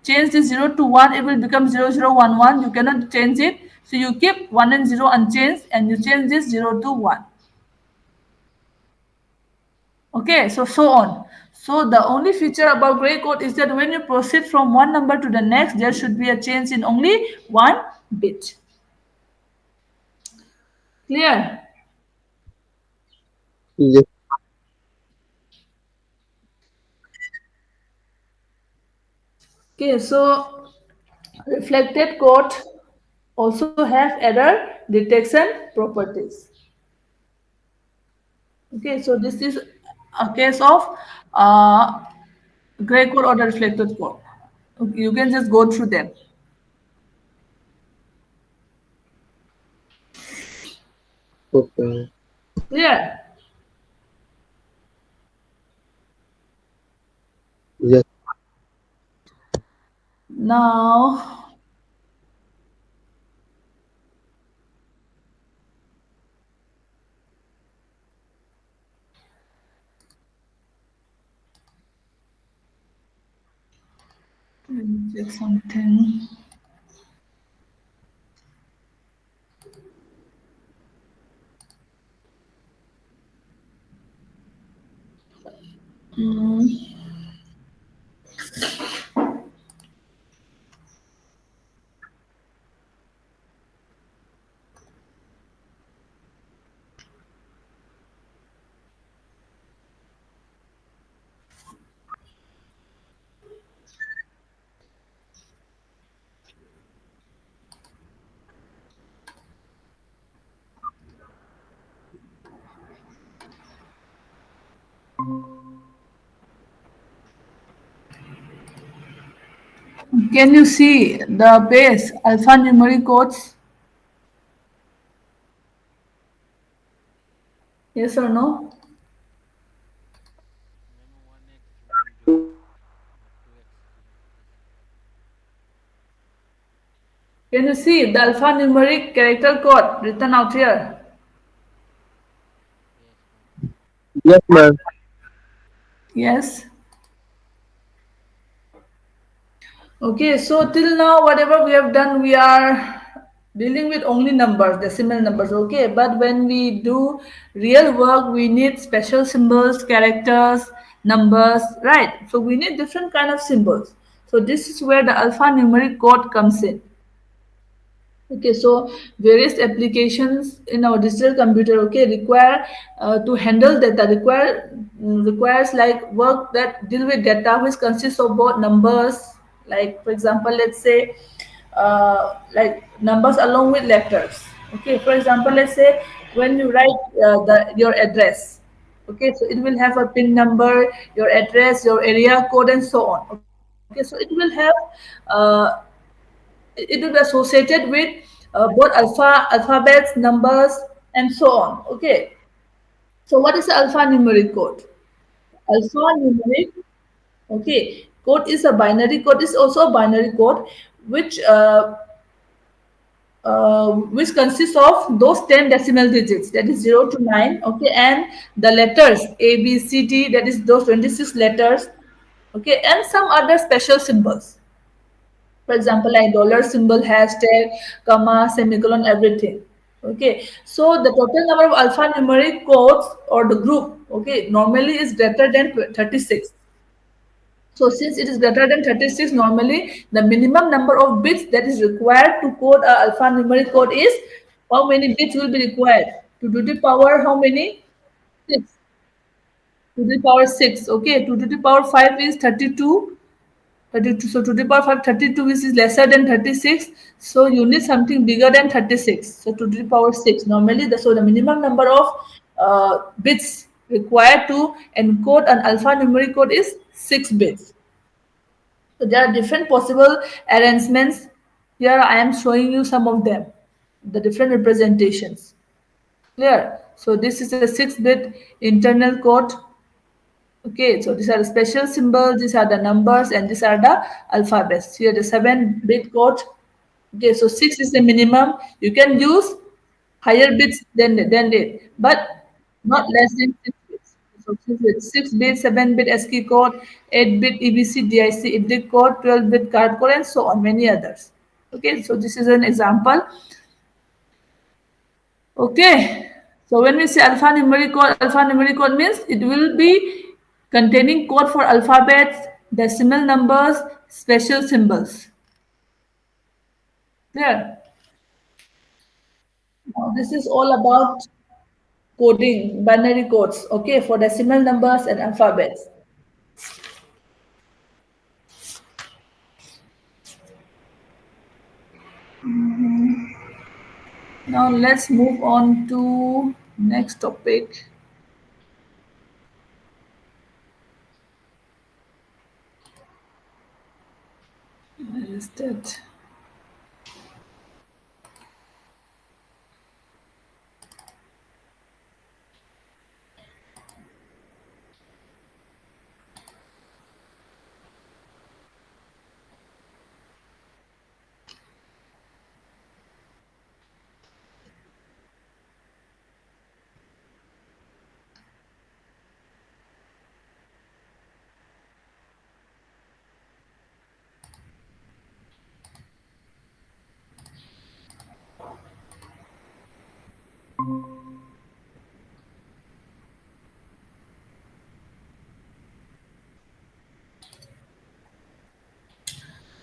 change this 0 to 1, it will become 0 0 1 1. You cannot change it. So you keep 1 and 0 unchanged and you change this 0 to 1. Okay, so on. So the only feature about gray code is that when you proceed from one number to the next, there should be a change in only one bit. Clear? Yes. Okay, so reflected code also have error detection properties. Okay, so this is a case of uh, gray code or the reflected code. Okay, you can just go through them. Okay. Clear? Yes. Now, let me check something. Mm, can you see the base alphanumeric codes? Yes or no? Ma'am 1x will do or 2x will just do. Can you see the alphanumeric character code written out here? Yes, ma'am. Yes, ma'am. Yes. Okay, so till now, whatever we have done, we are dealing with only numbers, decimal numbers. Okay, but when we do real work, we need special symbols, characters, numbers, right? So we need different kind of symbols. So this is where the alphanumeric code comes in. Okay, so various applications in our digital computer, okay, require to handle data requires like work that deal with data which consists of both numbers, like for example, let's say like numbers along with letters. Okay, for example, let's say when you write your address, okay, so it will have a pin number, your address, your area code, and so on. Okay, so it will have uh, it will be associated with both alphabets, numbers, and so on. Okay. So what is the alphanumeric code? Alphanumeric, okay, code is a binary code. Is also a binary code, which uh, which consists of those 10 decimal digits, that is 0 to 9, okay, and the letters A, B, C, D, that is those 26 letters, okay, and some other special symbols. For example, like dollar symbol, hashtag, comma, semicolon, everything. Okay, so the total number of alphanumeric codes or the group, okay, normally is greater than 36. So since it is greater than 36, normally the minimum number of bits that is required to code a alphanumeric code is how many bits will be required? To the power how many? 6. To the power 6. Okay, to the power 5 is 32. 32. So to the power 5, 32 is lesser than 36. So you need something bigger than 36. So to the power 6. Normally, the minimum number of bits required to encode an alphanumeric code is 6 bits. So there are different possible arrangements. Here I am showing you some of them, the different representations. Clear? So this is a 6-bit internal code. Okay, so these are the special symbols, these are the numbers, and these are the alphabets. Here the 7-bit code. Okay, so 6 is the minimum. You can use higher bits than it, but not less than 6 bits. So 6 bit, 7-bit ASCII code, 8-bit EBC, DIC, IDRIC code, 12-bit card code, and so on, many others. Okay, so this is an example. Okay, so when we say alphanumeric code means it will be containing code for alphabets, decimal numbers, special symbols. Clear? Now this is all about coding, binary codes, okay, for decimal numbers and alphabets. Now let's move on to next topic. Where is that?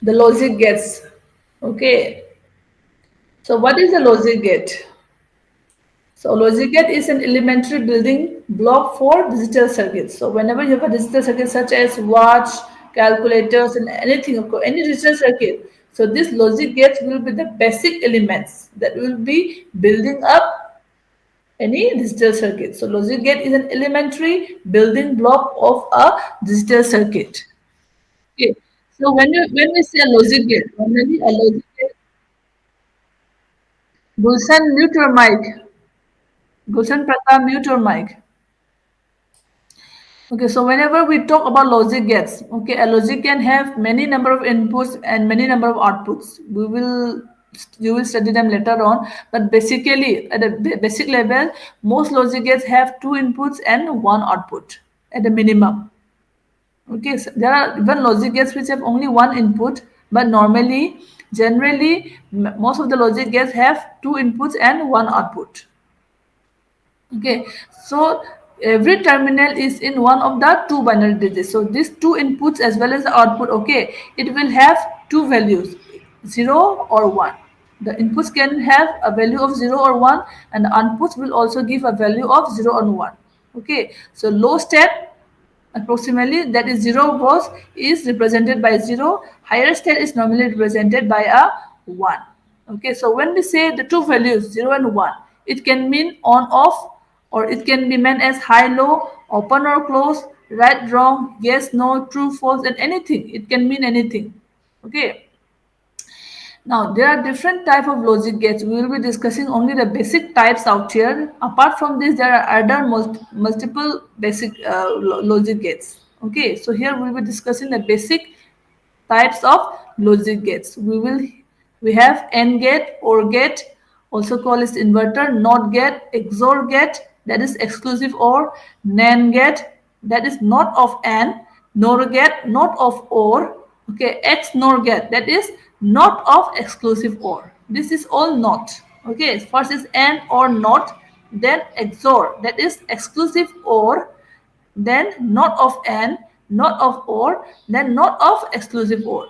The logic gates. Okay. So what is the logic gate? So logic gate is an elementary building block for digital circuits. So whenever you have a digital circuit such as watch, calculators, and anything, any digital circuit, so this logic gates will be the basic elements that will be building up any digital circuit. So logic gate is an elementary building block of a digital circuit. Okay. So when we say a logic gate, normally a logic gate, Gulshan, mute your mic. Gulshan Pratap, mute your mic. Okay, so whenever we talk about logic gates, okay, a logic can have many number of inputs and many number of outputs. You will study them later on, but basically at a basic level, most logic gates have two inputs and one output at a minimum. Okay, so there are even logic gates which have only one input, But normally, generally, most of the logic gates have two inputs and one output. Okay, so every terminal is in one of the two binary digits. So these two inputs as well as the output, okay, it will have two values, 0 or 1. The inputs can have a value of 0 or 1, and the outputs will also give a value of 0 and 1. Okay, so low step approximately, that is 0 was is represented by 0, higher state is normally represented by a 1. Okay, so when we say the two values 0 and 1, it can mean on off, or it can be meant as high low, open or close, right wrong, yes no, true false, and anything. It can mean anything. Okay, now there are different type of logic gates. We will be discussing only the basic types out here. Apart from this, there are other multiple basic logic gates. Okay, so here we will be discussing the basic types of logic gates. We have AND gate, OR gate, also called as inverter, NOT gate, XOR gate, that is exclusive OR, NAND gate, that is not of AND, NOR gate, not of OR, okay, XNOR gate, that is not of exclusive OR. This is all not. Okay, first is AND or not, then XOR, that is exclusive OR, then not of AND, not of OR, then not of exclusive OR.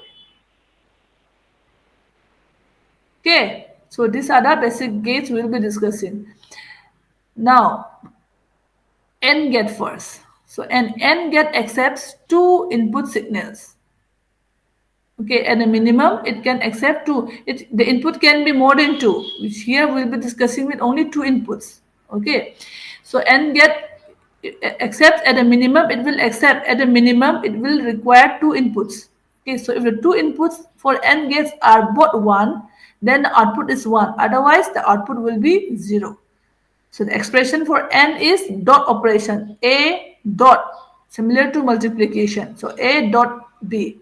Okay, so these are the basic gates we will be discussing. Now, AND gate first. So an AND gate accepts two input signals. Okay, at a minimum, it can accept two. The input can be more than two, which here we'll be discussing with only two inputs. Okay, so AND gate accepts at a minimum, it will accept at a minimum, it will require two inputs. Okay, so if the two inputs for AND gates are both 1, then the output is 1. Otherwise, the output will be 0. So the expression for AND is dot operation. A dot, similar to multiplication. So A dot B.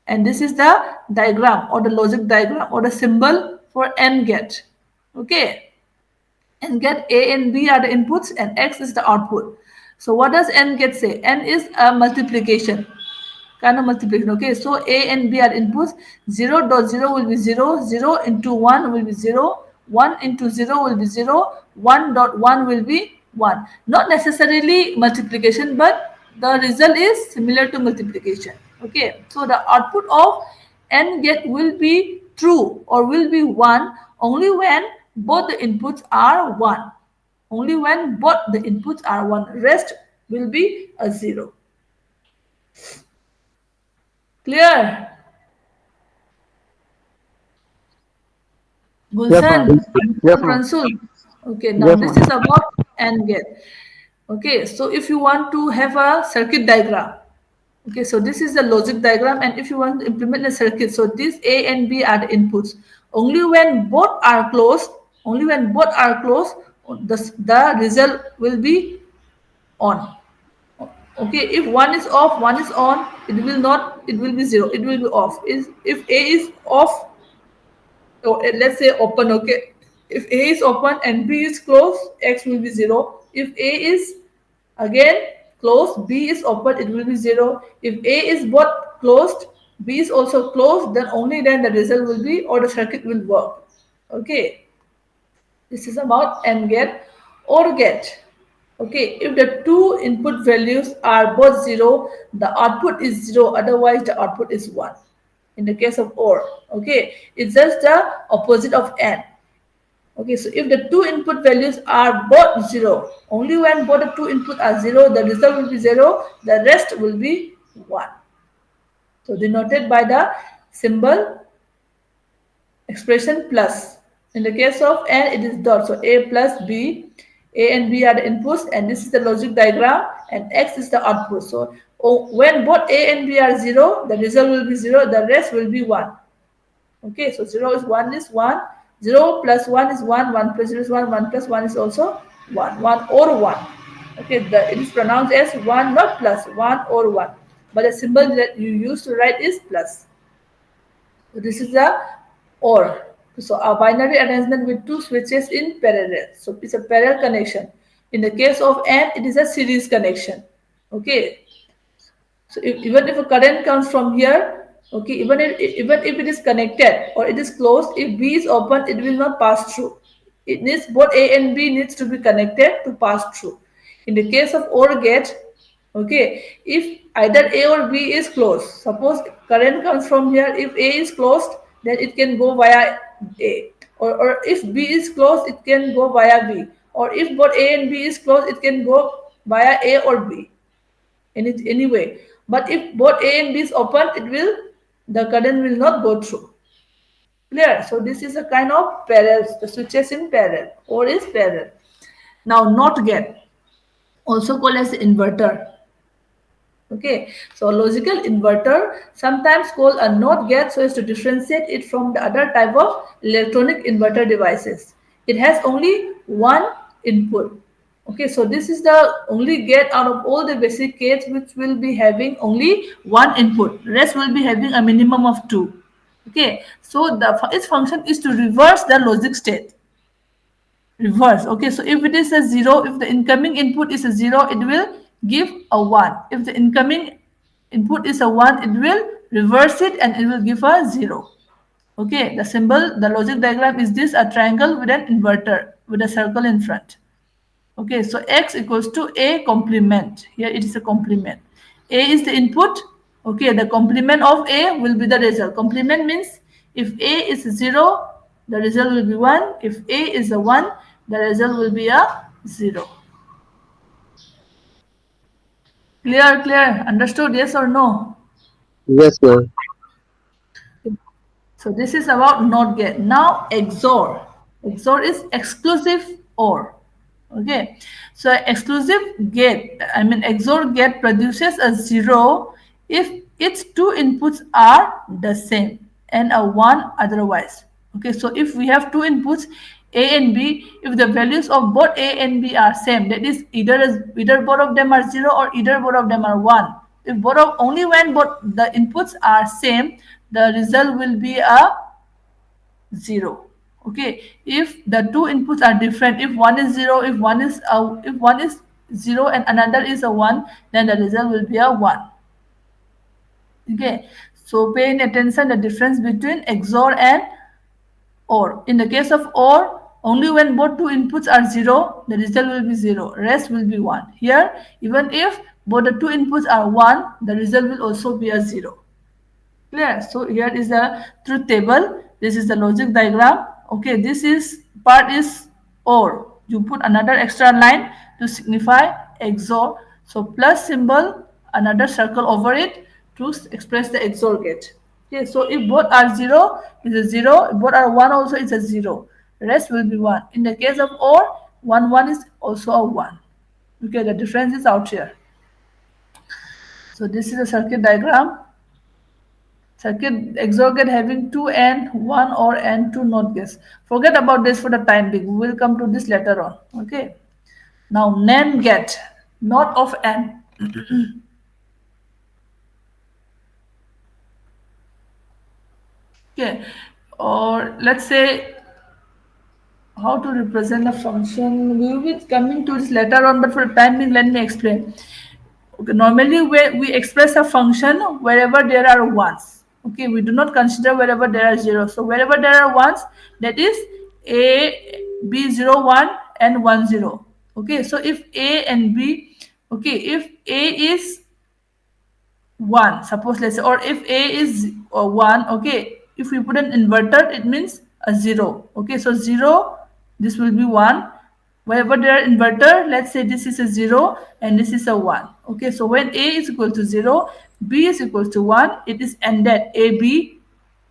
And this is the diagram or the logic diagram or the symbol for AND gate. Okay. AND gate, A and B are the inputs and X is the output. So what does AND gate say? AND is a multiplication, kind of multiplication. Okay, so A and B are inputs. 0 dot 0 will be 0, 0 into 1 will be 0, 1 into 0 will be 0, 1 dot 1 will be 1. Not necessarily multiplication, but the result is similar to multiplication. Okay, so the output of AND gate will be true or will be 1 only when both the inputs are 1. Only when both the inputs are 1. Rest will be a 0. Clear? Yes, ma'am. Gulshan, Yes, ma'am. Pransul. Okay, now Yes, this ma'am. is about AND gate. Okay, so if you want to have a circuit diagram, okay, so this is the logic diagram, and if you want to implement a circuit, so these A and B are the inputs. Only when both are closed, the result will be on. Okay, if one is off, one is on, it will be 0, it will be off. If A is off, so let's say open, okay. If A is open and B is closed, X will be 0. If A is again closed, B is open, it will be 0. If A is both closed, B is also closed, then only then the result will be or the circuit will work. Okay. This is about AND gate or gate. Okay, if the two input values are both 0, the output is 0, otherwise the output is 1. In the case of OR, okay, it's just the opposite of AND. Okay, so if the two input values are both 0, only when both the two inputs are 0, the result will be 0, the rest will be 1. So denoted by the symbol expression plus. In the case of AND, it is dot. So A plus B. A and B are the inputs, and this is the logic diagram, and X is the output. So when both A and B are 0, the result will be 0, the rest will be 1. Okay, so 0 is 1 is 1, 0 plus 1 is 1, 1 plus 0 is 1, 1 plus 1 is also 1, 1 or 1. Okay, it is pronounced as 1, not plus, 1 or 1. But the symbol that you use to write is plus. So this is the OR. So a binary arrangement with two switches in parallel. So it's a parallel connection. In the case of AND, it is a series connection. Okay. So even if a current comes from here, Okay, even if it is connected or it is closed, if B is open, it will not pass through. It needs both A and B needs to be connected to pass through. In the case of OR gate, okay, if either A or B is closed, suppose current comes from here, if A is closed, then it can go via A. Or if B is closed, it can go via B. Or if both A and B is closed, it can go via A or B anyway. But if both A and B is open, the current will not go through. Clear? So this is a kind of parallel, the switches in parallel or is parallel. Now not gate, also called as inverter. Okay, so logical inverter, sometimes called a NOT gate so as to differentiate it from the other type of electronic inverter devices. It has only one input. Okay, so this is the only gate out of all the basic gates which will be having only one input. Rest will be having a minimum of two. Okay, so its function is to reverse the logic state. Reverse. Okay, so if it is a 0, if the incoming input is a 0, it will give a 1. If the incoming input is a 1, it will reverse it and it will give a 0. Okay, the symbol, the logic diagram is this, a triangle with an inverter with a circle in front. Okay, so x equals to a complement. Here it is a complement. A is the input. Okay, the complement of a will be the result. Complement means if a is 0, the result will be 1. If a is a 1, the result will be a 0. Clear, clear. Understood? Yes or no? Yes, ma'am. So this is about not get. Now XOR. XOR is exclusive OR. Okay. So exclusive gate, I mean XOR gate produces a 0 if its two inputs are the same and a 1 otherwise. Okay. So if we have two inputs A and B, if the values of both A and B are same, that is either both of them are 0 or either both of them are 1. If only when both the inputs are same, the result will be a 0. Okay, if the two inputs are different, if one is 0, if one is 0 and another is a 1, then the result will be a 1. Okay, so paying attention the difference between XOR and OR. In the case of OR, only when both two inputs are 0, the result will be 0, rest will be 1. Here, even if both the two inputs are 1, the result will also be a 0. Clear? So here is the truth table. This is the logic diagram. Okay, this is part is OR. You put another extra line to signify XOR. So plus symbol, another circle over it to express the XOR gate. Okay, so if both are 0, it's a 0. If both are 1 also, it's a 0. Rest will be 1. In the case of OR, 1 1 is also a 1. Okay, the difference is out here. So this is a circuit diagram. Circuit XOR gate having two AND, one OR and two NOT gates. Forget about this for the time being. We will come to this later on. Okay. Now NAND gate, not of AND. Okay. Or let's say how to represent a function. We will be coming to this later on, but for the time being, let me explain. Okay, normally we express a function wherever there are ones. Okay, we do not consider wherever there are zeros. So wherever there are ones, that is a b 0 1 and 1 0. Okay, so if a and b, okay, if a is 1, suppose let's say, or if a is 1, okay, if we put an inverter, it means a 0. Okay, so 0, this will be 1. Wherever there are inverter, let's say this is a 0 and this is a 1. Okay, so when a is equal to 0, b is equal to 1, it is ended ab.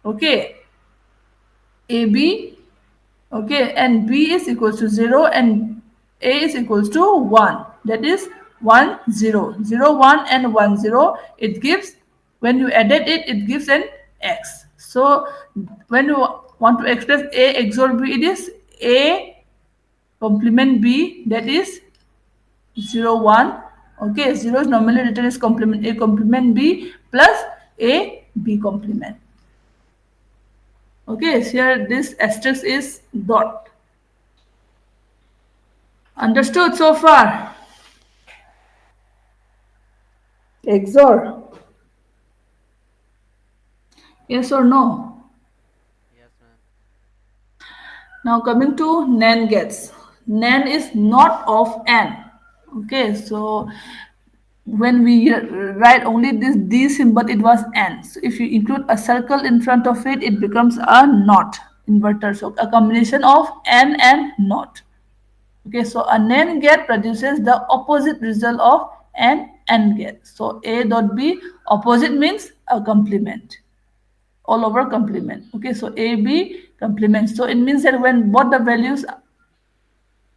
Okay, ab, okay, and b is equals to 0 and a is equals to 1. That is 1 0 0 1 and 1 0. It gives, when you added it, it gives an x. So when you want to express a XOR b, it is a complement b, that is 0 1. Okay, 0 is normally written as complement a complement b plus a b complement. Okay, so here this asterisk is dot. Understood so far? XOR. Yes or no? Yes, ma'am. Now coming to NAN gets. NAN is not of n. Okay, so when we write only this D symbol, it was n. So if you include a circle in front of it, it becomes a not inverter. So a combination of n and not. Okay, so a NAND gate produces the opposite result of an AND gate. So A dot B opposite means a complement, all over complement. Okay, so A B complement. So it means that when both the values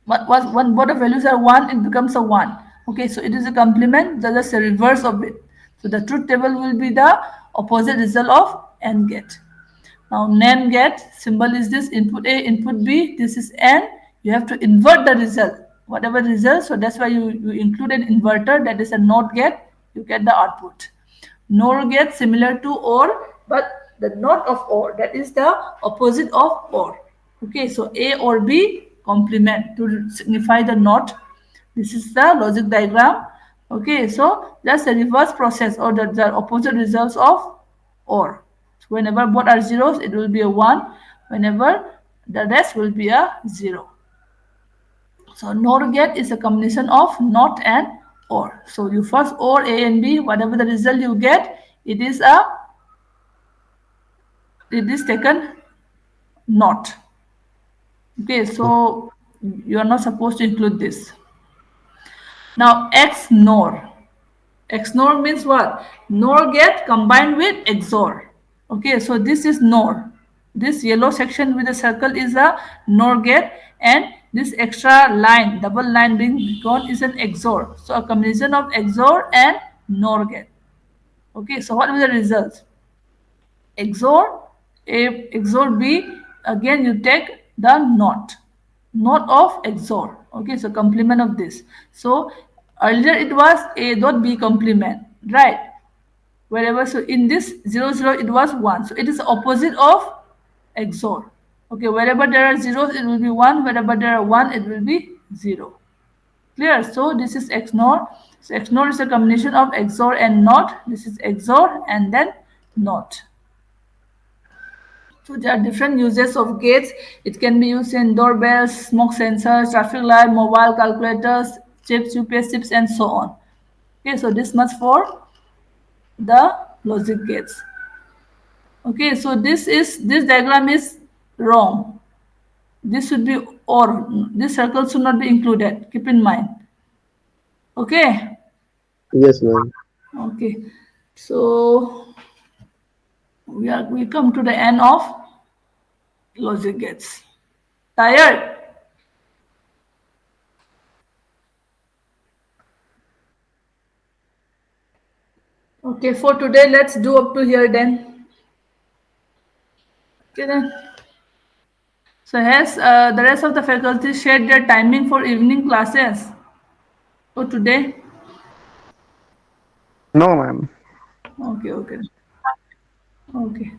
what was when both the values are one, it becomes a one. Okay, so it is a complement. That's just a reverse of it. So the truth table will be the opposite result of AND gate. Now NAND gate symbol is this input A, input B, this is N. You have to invert the result. Whatever result, so that's why you include an inverter, that is a NOT gate, you get the output. NOR gate similar to OR, but the not of OR, that is the opposite of OR. Okay, so A or B complement to signify the not. This is the logic diagram. Okay, so that's the reverse process or the opposite results of OR. So whenever both are zeros, it will be a 1. Whenever the rest will be a 0. So NOR gate is a combination of not and OR. So you first OR A and B, whatever the result you get, it is taken not. Okay, so you are not supposed to include this. Now XNOR. XNOR means what? NOR get combined with XOR. Okay, so this is NOR. This yellow section with the circle is a NOR gate, and this extra line, double line being gone is an XOR. So a combination of XOR and NOR gate. Okay, so what will the results? XOR A, XOR B, again you take the not of XOR. Okay, so complement of this. So earlier it was A dot B complement, right? Wherever, so in this 0 0 it was 1, so it is opposite of XOR. Okay, wherever there are zeros it will be 1, wherever there are 1 it will be 0. Clear? So this is XNOR. So XNOR is a combination of XOR and not. This is XOR and then not. So there are different uses of gates. It can be used in doorbells, smoke sensors, traffic light, mobile calculators, chips, UPS chips, and so on. Okay, so this much for the logic gates. Okay, so this diagram is wrong. This should be or. This circle should not be included. Keep in mind. Okay. Yes, ma'am. Okay. So we come to the end of logic gates. Tired? Okay, for today, let's do up to here then. Okay then. So has the rest of the faculty shared their timing for evening classes for today? No, ma'am. Okay, okay, okay.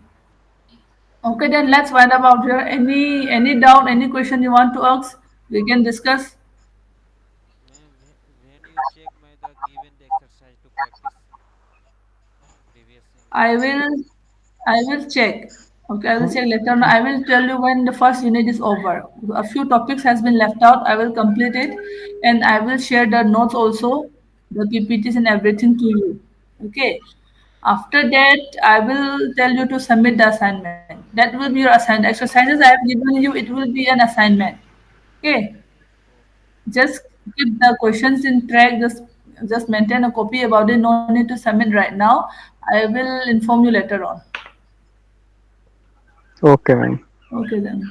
Okay, then let's find about here. Any doubt, any question you want to ask? We can discuss. Ma'am, when you check my the given the exercise to practice previous I exercise. will I will check. Okay, I will check later on. I will tell you when the first unit is over. A few topics has been left out. I will complete it, and I will share the notes also, the PPTs and everything to you. Okay. After that, I will tell you to submit the assignment. That will be your assignment. Exercises I have given you, it will be an assignment. Okay. Okay. Just keep the questions in track. Just maintain a copy about it. No need to submit right now. I will inform you later on. Okay, ma'am. Okay then.